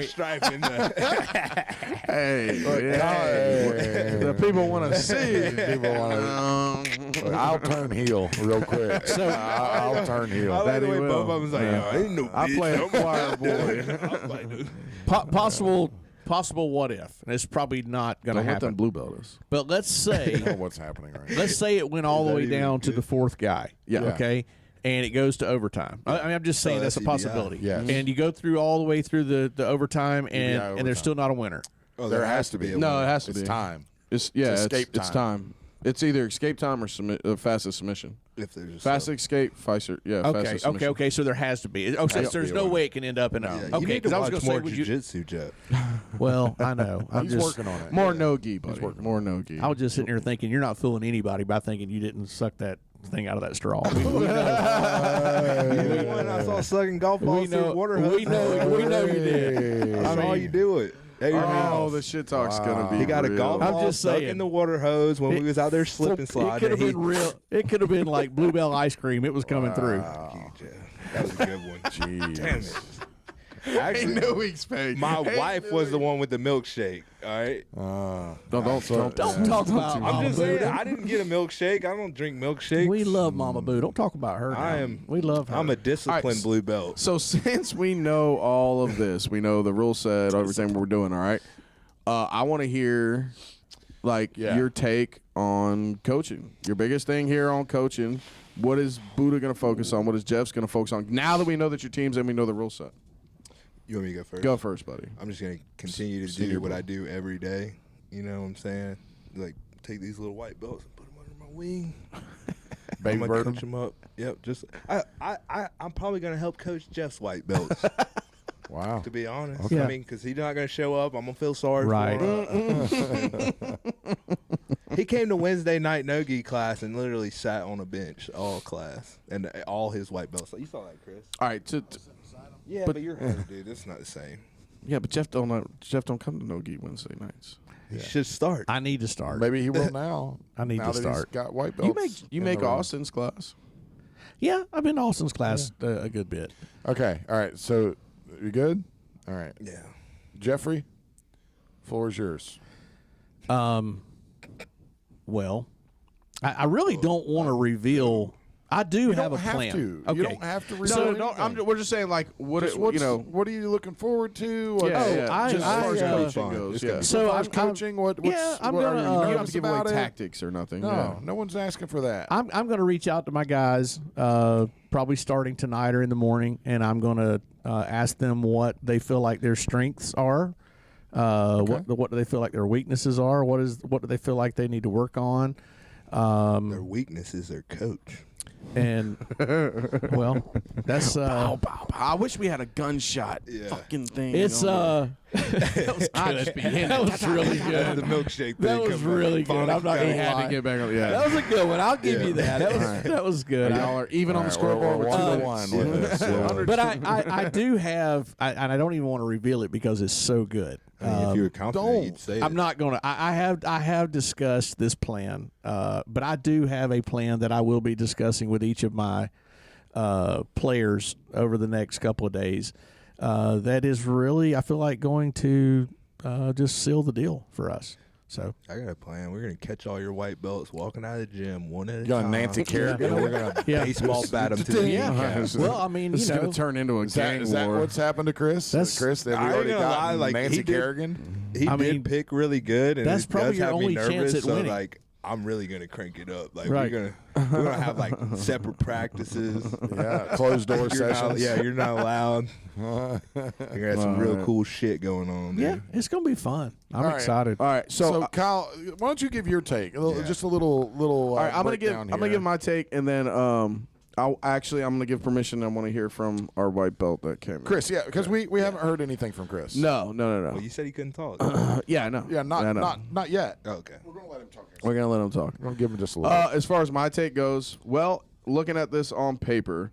strife in the. Hey, The people want to see. People want to. I'll turn heel real quick. So I'll turn I heel. like That the he way will. both of them was like, Yeah. "Yo, ain't no I bitch, play a I'm choir boy. Possible what if, and it's probably not going to Don't let them happen. blue belt us. But let's say I don't know what's happening right now. let's say it went all the way down to the 4th guy. Yeah. Okay. And it goes to overtime. I mean, I'm just saying Oh, that's a that's possibility. EBI. Yes. And you go through all the way through the overtime, and overtime. there's still not a winner. Oh, There has to be. No, it has to It's be. time. It's escape it's time. It's either escape time or fastest submission. If there's a Fast escape, Pfizer. Yeah, fastest submission. Okay. So there has to be. Okay, Has so to there's be no one. way it can end up in a. Yeah, Okay, you need to because I was watch going to say, more would you? jujitsu, Jeff. Well, I know. I'm He's just working on it. More no gi, buddy. More no gi. I was just sitting here thinking you're not fooling anybody by thinking you didn't suck that thing out of that straw. We know. You're the one I saw sucking golf balls through know- water we hose. know you did. I saw you do it. Hey, Oh, the shit talk's gonna be. he got a real. golf I'm ball just stuck saying. in the water hose when we was out there slipping It sliding. could have and been real. It could have been like Bluebell ice cream. It was coming through. That was a good one. Jeez. Damn it. Actually, no weeks paid. my wife was the one with the milkshake. All right. Don't Don't talk about I'm Mama just Boo. saying, I didn't get a milkshake. I don't drink milkshakes. We love Mama Boo. Don't talk about her. I now. am. We love her. I'm a disciplined All right, blue belt. So since we know all of this, we know the rule set, everything we're doing. All right. I want to hear, your take on coaching. Your biggest thing here on coaching. What is Buddha going to focus on? What is Jeff's going to focus on? Now that we know that your team's and we know the rule set. You want me to go first? Go first, buddy. I'm just gonna continue to do what I do every day. You know what I'm saying? Like take these little white belts and put them under my wing. Baby I'm gonna bird. coach them up. Yep. Just I'm probably gonna help coach Jeff's white belts. Wow. To be honest, Okay. I mean, because he's not gonna show up, I'm gonna feel sorry Right. for him. He came to Wednesday night no-gi class and literally sat on a bench all class and all his white belts. You saw that, Chris? All right, Yeah, but you're hurt, dude. It's not the same. yeah, but Jeff don't come to no-gi Wednesday nights. He should start. I need to start. Maybe he will now. I need now to that he's start. got white belts. You in make the ring. Austin's class. Yeah, I've been to Austin's class a good bit. Okay. All right. So you good? All right. Yeah. Jeffrey, floor is yours. Well, I really don't want to reveal. I do You have don't a have plan. to. Okay. You don't have to reveal So, anything. We're just saying, like, what Just it, what's- you know. what are you looking forward to? What- Yeah, Oh, yeah. I- Just as far as I, coaching fun. goes. It's Yeah. gonna be So As far as I'm coaching, what's I'm what gonna, are you you You don't nervous have to give away about it? tactics or nothing. No, Yeah. no one's asking for that. I'm going to reach out to my guys, probably starting tonight or in the morning, and I'm going to ask them what they feel like their strengths are, what do they feel like their weaknesses are, what do they feel like they need to work on, Their weakness is their coach. and well, that's I wish we had a gunshot fucking thing. it's on that was really good. The milkshake thing. That was really good. I'm not there. gonna He had lie. to get back on. Yeah. That was a good one. I'll give you that. That was good. Y'all are even on the All right, scoreboard. we're We're 1-1 with this. So. But I do have, and I don't even want to reveal it because it's so good. I mean, if you were confident, you'd say I'm it. not going to. I have discussed this plan, but I do have a plan that I will be discussing with each of my players over the next couple of days. That is really, I feel like, going to just seal the deal for us. So I got a plan. We're gonna catch all your white belts walking out of the gym one at a Gonna time. Nancy Kerrigan. And we're gonna Yeah. baseball bat them to the yeah. kneecap. Well, I mean, This is you know, going to turn into a gang Is that war. what's happened to Chris? That's- Chris, have we I ain't already gonna got lie, like, Nancy he did- Kerrigan? He I did mean, pick really good, and that's it probably does your have me only chance nervous, at so winning. like I'm really gonna crank it up. Like Right. we're gonna have like separate practices. Yeah, closed door You're not, sessions. yeah, you're not allowed. You're gonna have some real cool shit going on. yeah, Dude. it's going to be fun. I'm All right. excited. All right, So, so, Kyle, why don't you give your take? Yeah. Just a little. all right, I'm breakdown gonna here. give my take, and then I'm gonna give permission. I want to hear from our white belt that came in. Chris. Yeah, because we haven't heard anything from Chris. No. Well, you said he couldn't talk. Yeah, I know. Yeah, not yet. Okay. We're gonna let him talk. We're gonna let him talk. We're gonna give him just a little. As far as my take goes, well, looking at this on paper,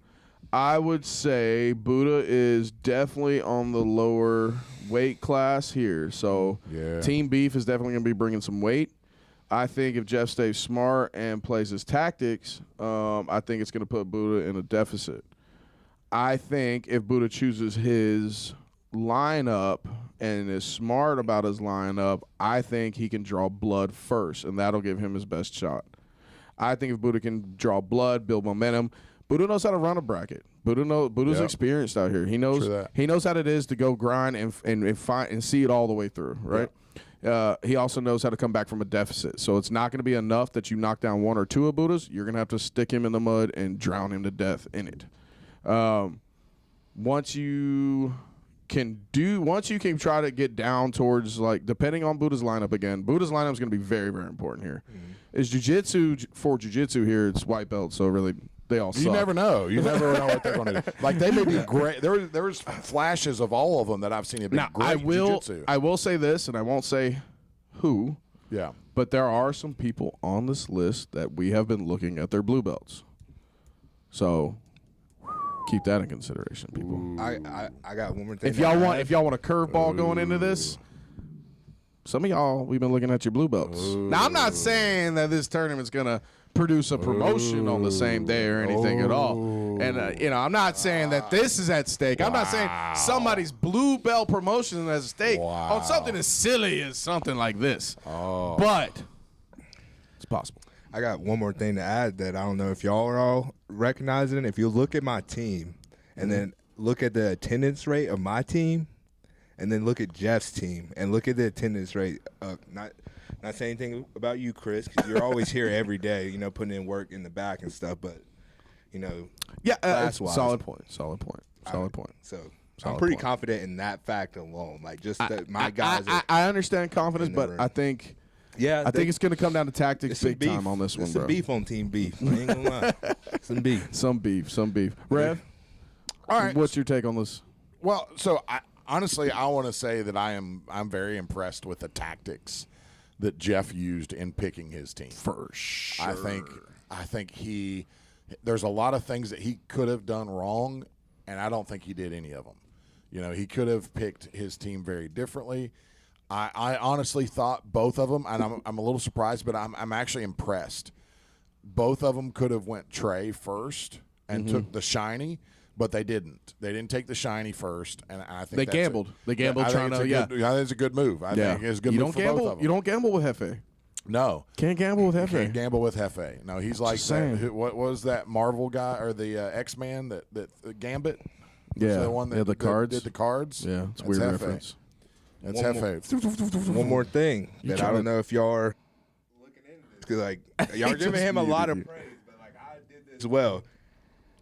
I would say Buddha is definitely on the lower weight class here. So Yeah. Team Beef is definitely going to be bringing some weight. I think if Jeff stays smart and plays his tactics, I think it's going to put Buddha in a deficit. I think if Buddha chooses his lineup and is smart about his lineup, I think he can draw blood first, and that'll give him his best shot. I think if Buddha can draw blood, build momentum, Buddha knows how to run a bracket. Buddha's Yep. experienced out here. He knows True that. he knows how it is to go grind and find and see it all the way through, right? He also knows how to come back from a deficit. So it's not going to be enough that you knock down one or two of Buddha's. You're going to have to stick him in the mud and drown him to death in it. Once you can try to get down towards, like, depending on Buddha's lineup again, Buddha's lineup is going to be very, very important here. Is jiu-jitsu here, it's white belt, so really they all suck. You never know. You never know what they're going to do. Like, they may be great. There's flashes of all of them that I've seen have been Now, great jiu-jitsu. I will say this, and I won't say who, Yeah. but there are some people on this list that we have been looking at their blue belts. So keep that in consideration, people. I got one more thing. If y'all want a curveball going into this, some of y'all, we've been looking at your blue belts. Now, I'm not saying that this tournament's gonna produce a promotion on the same day or anything at all. And I'm not saying that this is at stake. I'm not saying somebody's blue belt promotion is at stake on something as silly as something like this. But it's possible. I got one more thing to add that I don't know if y'all are all recognizing. If you look at my team and then look at the attendance rate of my team and then look at Jeff's team and look at the attendance rate, not saying anything about you, Chris, because you're always here every day, putting in work in the back and stuff, but, Yeah, class-wise. solid point. So I'm pretty confident in that fact alone. Like, just that my guys I understand confidence, in the but room. I think I think it's going to come down to tactics big time on this one, There's bro. some beef on Team Beef. I ain't gonna lie. Some beef. Some beef. Rev, All right. what's your take on this? Well, so honestly, I want to say that I'm very impressed with the tactics that Jeff used in picking his team. For sure. I think there's a lot of things that he could have done wrong, and I don't think he did any of them. You know, he could have picked his team very differently. I honestly thought both of them, and I'm a little surprised, but I'm actually impressed. Both of them could have went Trey first and took the shiny, but they didn't. They didn't take the shiny first, and I think They gambled. They gambled trying to. I think it's a good move. I think it's a good move for both of them. You don't gamble with Hefe. No. Can't gamble with Hefe. Can't gamble with Hefe. No, he's like what was that Marvel guy or the X-Man that Gambit? Yeah, the one that the cards. did the cards. Yeah, it's a That's weird Hefe. reference. That's Hefe. One more thing that I don't know if y'all are looking into this, because like y'all are giving him a lot of praise, but like I did this as well.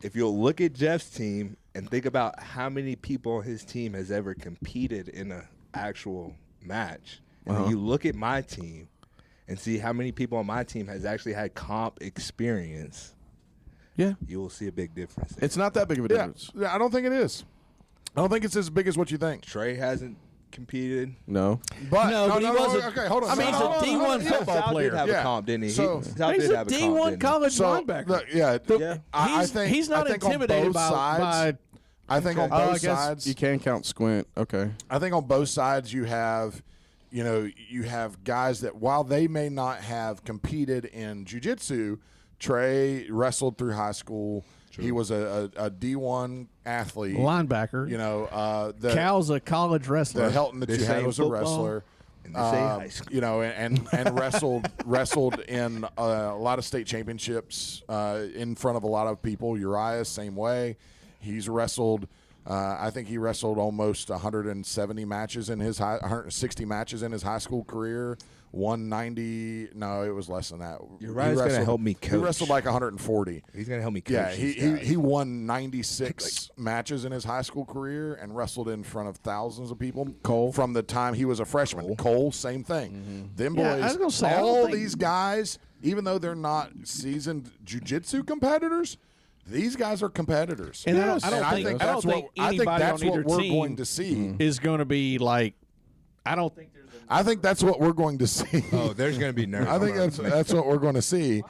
If you'll look at Jeff's team and think about how many people on his team has ever competed in an actual match, and then you look at my team and see how many people on my team has actually had comp experience, you will see a big difference there. It's not that big of a difference. Yeah, I don't think it is. I don't think it's as big as what you think. Trey hasn't competed. No. But No, he wasn't. Okay, hold on. I mean, he's a D1 football Sal player. did have a comp, didn't he? So- Sal He's did a have comp, D1 didn't he? college linebacker. Look, Yeah. I think he's not I think on intimidated both sides. I think on I both guess sides. you can count Squint. Okay. I think on both sides you have guys that while they may not have competed in jiu-jitsu, Trey wrestled through high school. He was a D1 athlete. Linebacker. You know, Cal's a college wrestler. the Helton that This you had ain't was a football. wrestler. And this ain't high school. You know, and wrestled in a lot of state championships in front of a lot of people. Uriah, same way. He's wrestled. I think he wrestled almost 170 matches in his 160 matches in his high school career. 190. No, it was less than that. Uriah's gonna help me He coach. wrestled like 140. He's gonna help me coach. Yeah, these guys. he won 96 matches in his high school career and wrestled in front of thousands of people. Cole. From the time he was a freshman. Cole, same thing. Them Yeah, I boys, was gonna say, I don't all think- these guys, even though they're not seasoned jiu-jitsu competitors, these guys are competitors. And I don't And think that's what anybody on either we're team going to see. is going to be like. I don't think there's. I think that's what we're going to see. Oh, there's gonna be nerves. I think that's what we're going to see.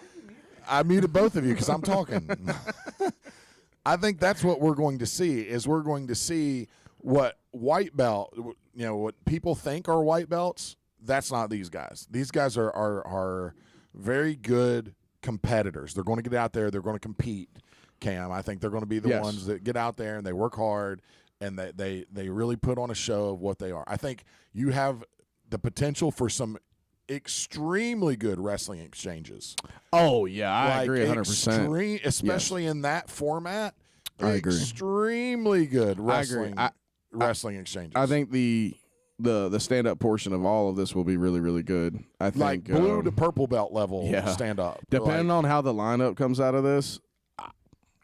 I muted both of you because I'm talking. I think that's what we're going to see. Is we're going to see what white belt, what people think are white belts. That's not these guys. These guys are very good competitors. They're going to get out there. They're going to compete. Cam, I think they're going to be the ones that get out there and they work hard and they really put on a show of what they are. I think you have the potential for some extremely good wrestling exchanges. Oh yeah, I agree 100%. Especially in that format. I agree. Extremely good wrestling. I agree. Wrestling exchanges. I think the stand up portion of all of this will be really really good. I think like blue to purple belt level stand up. Depending on how the lineup comes out of this,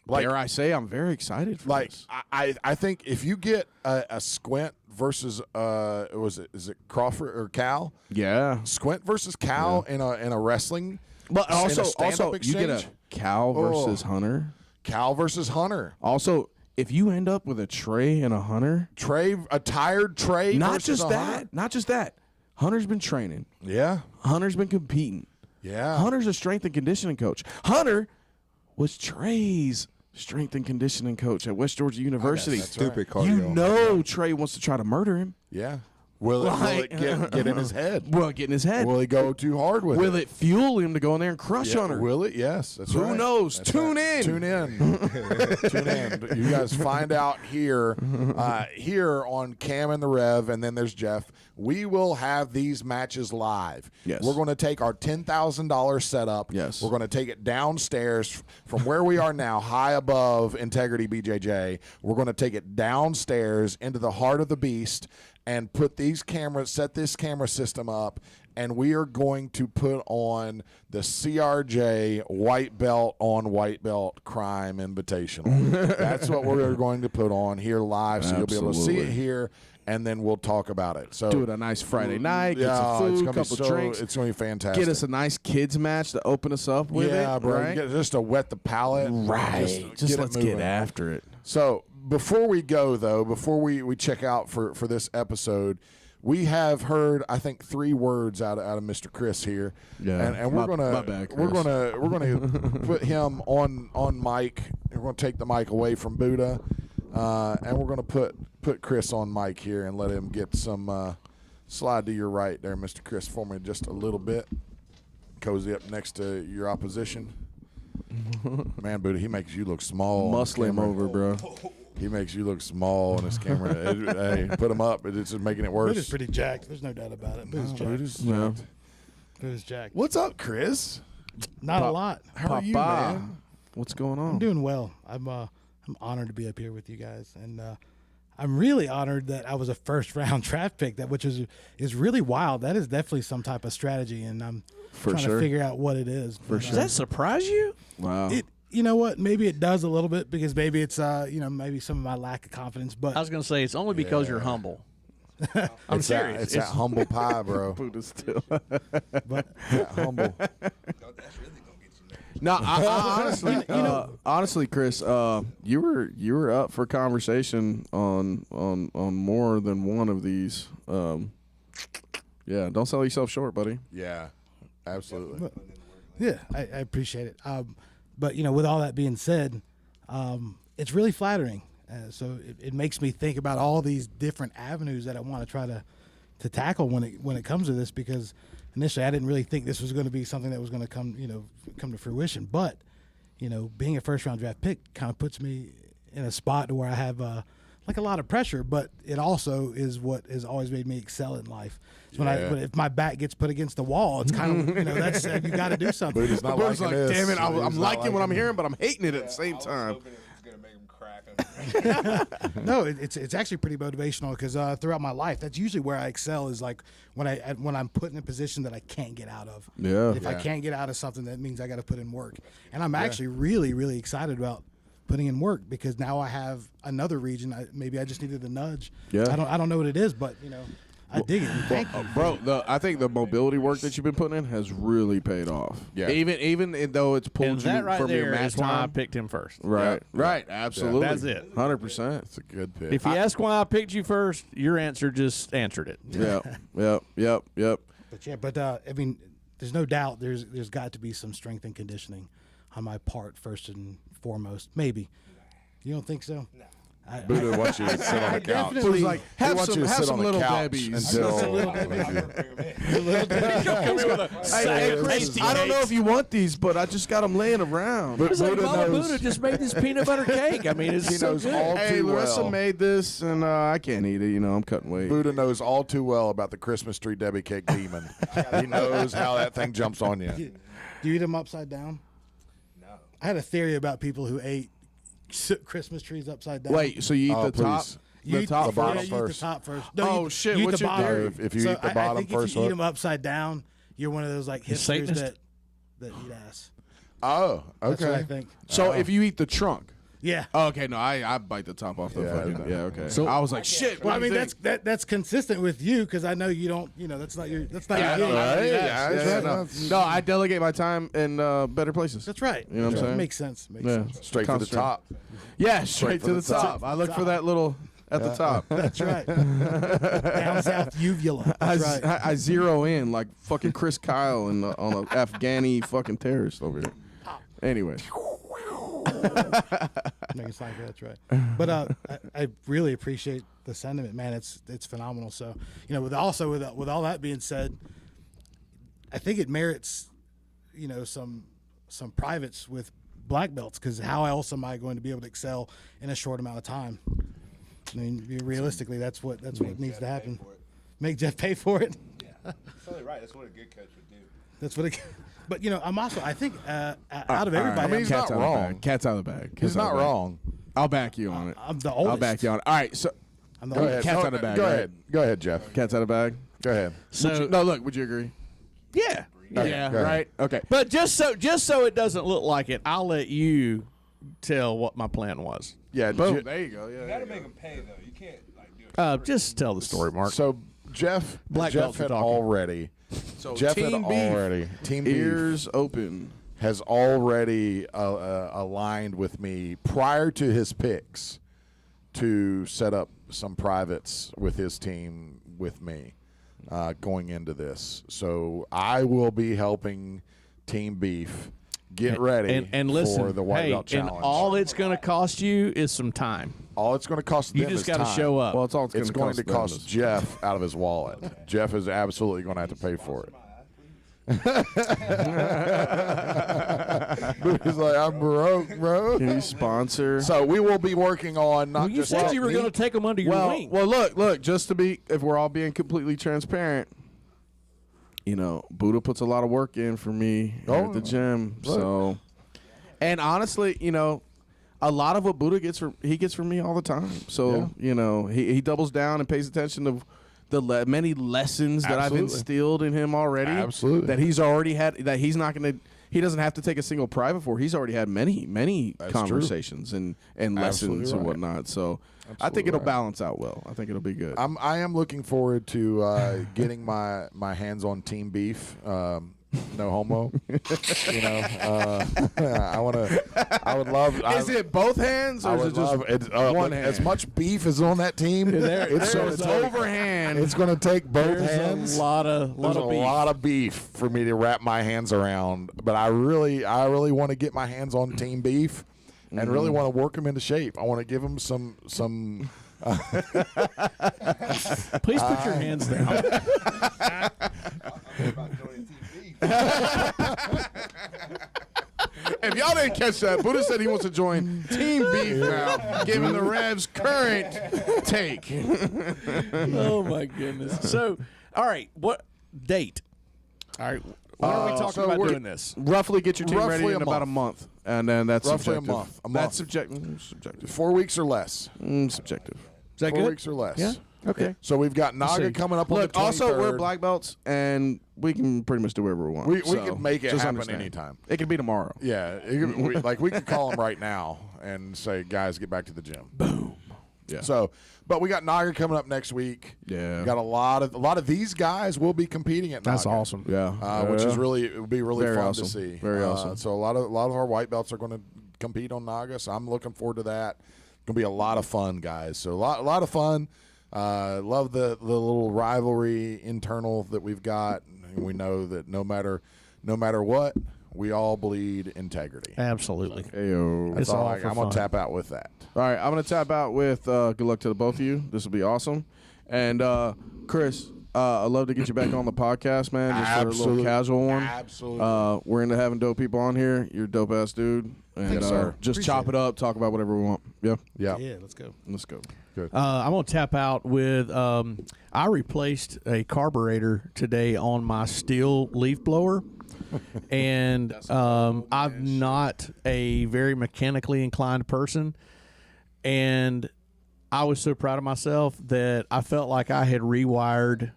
Like- dare I say, I'm very excited for this. I think if you get a Squint versus is it Crawford or Cal? Yeah, Squint versus Cal in a wrestling, but in a also stand-up you get a exchange? Cal versus Hunter. Cal versus Hunter. Also, if you end up with a Trey and a Hunter, A tired Trey. not versus just a that, Hunter? not just that. Hunter's been training. Yeah, Hunter's been competing. yeah. Hunter's a strength and conditioning coach. Hunter was Trey's strength and conditioning coach at West Georgia University. That's Stupid right. cardio. You know Trey wants to try to murder him. Yeah. Will it get in his head? Well, get in his head. Will he go too hard with it? Will it fuel him to go in there and crush Yeah, Hunter? will it? Yes, that's Who right. knows? That's Tune right. in. Tune in. Tune in. You guys find out here on Cam and the Rev, and then there's Jeff. We will have these matches live. Yes. We're going to take our $10,000 setup. Yes. We're going to take it downstairs from where we are now, high above Integrity BJJ. We're going to take it downstairs into the heart of the beast and put these cameras, set this camera system up, and we are going to put on the CRJ white belt on white belt crime invitational. That's what we're going to put on here live, so you'll be able to see it Absolutely. here, and then we'll talk about it. So Do it a nice Friday night. Get yeah, some it's food, gonna be couple so- drinks. It's going to be fantastic. Get us a nice kids match to open us up with yeah, it. bro. Right. Just to wet the palate. Right. Just get it let's get moving. after it. So before we go though, before we check out for this episode, we have heard I think 3 words out of Mr. Chris here. Yeah, and we're my bad, we're Chris. gonna put him on mic. We're gonna take the mic away from Buddha, and we're gonna put Chris on mic here and let him get some. Slide to your right there, Mr. Chris, for me just a little bit. Cozy up next to your opposition. Man, Buddha, he makes you look small. Muscle him over, bro. He makes you look small on this camera. Hey, put him up. It's just making it worse. Buddha's pretty jacked. There's no doubt about it. Buddha's jacked. Buddha's Yeah. jacked. Buddha's jacked. What's up, Chris? Not a lot. How are you, Papa. man? What's going on? I'm doing well. I'm honored to be up here with you guys, and I'm really honored that I was a first round draft pick. Which is really wild. That is definitely some type of strategy, and I'm For trying sure. to figure out what it is. But, Does that surprise you? Wow. you know what? Maybe it does a little bit because maybe it's maybe some of my lack of confidence. But I was going to say it's only because you're humble. I'm It's serious. It's that humble pie, bro. Buddha still. That humble. No, I honestly, honestly, Chris, you were up for conversation on more than one of these. Yeah, don't sell yourself short, buddy. Yeah, absolutely. yeah, I appreciate it. But with all that being said, it's really flattering. So it makes me think about all these different avenues that I want to try to tackle when it comes to this, because initially I didn't really think this was going to be something that was going to come to fruition. But being a first round draft pick kind of puts me in a spot where I have like a lot of pressure, but it also is what has always made me excel in life. So if my back gets put against the wall, it's kind of that's you got to do something. Buddha's not Buddha's liking like, this. damn it, Buddha's I'm not liking what I'm hearing, but I'm hating it at the same time. No, it's actually pretty motivational because throughout my life, that's usually where I excel is like when I'm put in a position that I can't get out of. Yeah. If I can't get out of something, that means I got to put in work. And I'm actually really, really excited about putting in work because now I have another region. Maybe I just needed a nudge. Yeah. I don't know what it is, but I dig it. And thank you. Bro, I think the mobility work that you've been putting in has really paid off. Yeah. Even though it's pulled And you that right from your there match is why I time. picked him first. Right, right, absolutely. That's it. 100%. It's a good pick. If you ask why I picked you first, your answer just answered it. Yep. But I mean, there's no doubt there's got to be some strength and conditioning on my part first and foremost. Maybe. You don't think so? No. Buddha wants you to sit on the couch. definitely- He like, have wants you to some sit on the little couch Debbies. until. Hey, Chris, I don't know if you want these, but I just got them laying around. But It's like Buddha Mama knows. Buddha just made this peanut butter cake. I mean, it's He so knows good. all Hey, too Larissa well. made this, and I can't eat it. I'm cutting weight. Buddha knows all too well about the Christmas tree Debbie cake demon. He knows how that thing jumps on you. Do you eat them upside down? No. I had a theory about people who ate Christmas trees upside down. Wait, so you eat Oh, the top? please. You The eat top the bottom yeah, you eat first. the top first. Oh, you, shit, You eat what's the your bottom. theory? If you eat the bottom I think first, if you eat what? them upside down, you're one of those like hipsters Satanist? that eat ass. Oh, That's what I okay. think. So if you eat the trunk. Yeah. Oh, okay, no, I bite the top off the Yeah, fucking. no. Yeah, okay. So- I was like, shit. Well, What I do you mean think? that's consistent with you because I know you don't. That's not your. That's not Yeah, your no, gig. no, I delegate my time in better places. That's right. You know what I'm saying? Makes sense. Makes Yeah. sense. Straight to the Concentrate. top. Yeah, straight for to the the top. I look for that little at the top. That's right. Down south uvula. That's right. I zero in like fucking Chris Kyle on an Afghani fucking terrorist over here. Anyway, Making sign for that's right. But I really appreciate the sentiment, man. It's phenomenal. So with all that being said, I think it merits some privates with black belts because how else am I going to be able to excel in a short amount of time? I mean, realistically, that's what needs to happen. Make Jeff pay for it. That's totally right. That's what a good coach would do. That's what it. But I'm also I think out of everybody, I mean, he's cat's not out of the wrong. bag. Cat's out of the bag. He's Cat's out not of the bag. wrong. I'll back you on it. I'm the oldest. I'll back you on it. All right, so I'm the Go oldest. ahead. Cat's No, out of the bag, Go right? ahead. Go ahead, Jeff. cat's out of the bag. Go ahead. So No, look. Would you agree? yeah, Okay, yeah. go ahead. Right. Okay. But just so it doesn't look like it, I'll let you tell what my plan was. Yeah. Boom. There you go. Yeah. You gotta make them pay though. You can't do it. Just tell the story, Mark. So Jeff Black belts are had talking. already. So Jeff had team beef, already. Team beef ears open. has already aligned with me prior to his picks to set up some privates with his team with me going into this. So I will be helping Team Beef get ready and listen, for the White hey, Belt Challenge. and all it's going to cost you is some time. All it's going to cost You them just is got to time. show up. Well, it's all It's going to them cost is- Jeff out of his wallet. Jeff is absolutely going to have to pay for it. He's like, I'm broke, bro. Can you sponsor? So we will be working on not Well, you just said you were going to technique. take them under your wing. Well, look. Just to be, if we're all being completely transparent, you know, Buddha puts a lot of work in for me here at the gym. So, and honestly, you know, a lot of what Buddha gets from me all the time. So, you know, he doubles down and pays attention to the many lessons that I've Absolutely. instilled in him already. Absolutely. That he's already had. That he's not going to. He doesn't have to take a single private for. He's already had many That's conversations and lessons Absolutely and right. whatnot. So I think Absolutely it'll right. balance out well. I think it'll be good. I am looking forward to getting my hands on Team Beef. No homo. You know, I would love. Is it both hands I or is would it just love one look, hand? as much beef as on that team. It's gonna take- overhand. It's going to take both There's hands. a lot of There's a beef. lot of beef for me to wrap my hands around, but I really want to get my hands on Team Beef, and really want to work them into shape. I want to give them some. Please put your hands down. If y'all didn't catch that, Buddha said he wants to join Team Beef now, given the Revs' current take. Oh my goodness. So, all right, what date? All right, when are we talking so about we're- doing this? Roughly get your team Roughly ready a in about a month, and then that's Roughly a subjective. month, a That's month. subjective. 4 weeks or less. Subjective. Is that 4 good? weeks or less. Yeah. Okay. So we've got Naga see. coming up on Look, the 23rd. also we're black belts, and we can pretty much do whatever we want. We so could make it just happen understand. anytime. It could be tomorrow. Yeah, we could call them right now and say, guys, get back to the gym. Boom. Yeah. So, but we got Naga coming up next week. Yeah. We got a lot of these guys will be competing at Naga. That's awesome. Yeah. Which is Yeah. really, it would be really Very fun awesome. to see. Very awesome. So a lot of our white belts are going to compete on Naga. So I'm looking forward to that. Going to be a lot of fun, guys. So a lot of fun. Love the little rivalry internal that we've got. We know that no matter what, we all bleed integrity. Absolutely. Ayo. That's It's all all I'm for going fun. to tap out with that. All right, I'm going to tap out with good luck to the both of you. This will be awesome. And Chris, I'd love to get you back on the podcast, man, just for a little Absolutely. casual one. Absolutely. We're into having dope people on here. You're a dope-ass dude. And Thanks, sir. just chop it up, talk about whatever we want. Yeah, Yeah. Yeah, let's go. let's go. I'm going to tap out with I replaced a carburetor today on my steel leaf blower. And I'm not a very mechanically inclined person. And I was so proud of myself that I felt like I had rewired.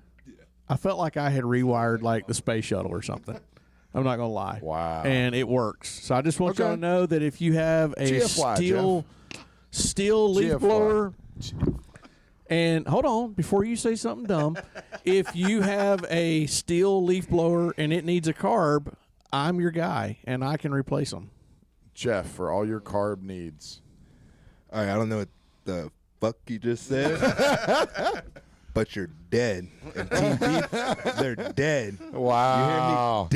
I felt like I had rewired like the space shuttle or something. I'm not going to lie. Wow. And it works. So I just want y'all to know that if you have a GFY, steel leaf GFY. blower, and hold on, before you say something dumb, if you have a steel leaf blower and it needs a carb, I'm your guy, and I can replace them. Jeff, for all your carb needs. All right, I don't know what the fuck you just said, but you're dead. And Team Beef, they're dead. Wow. You hear me?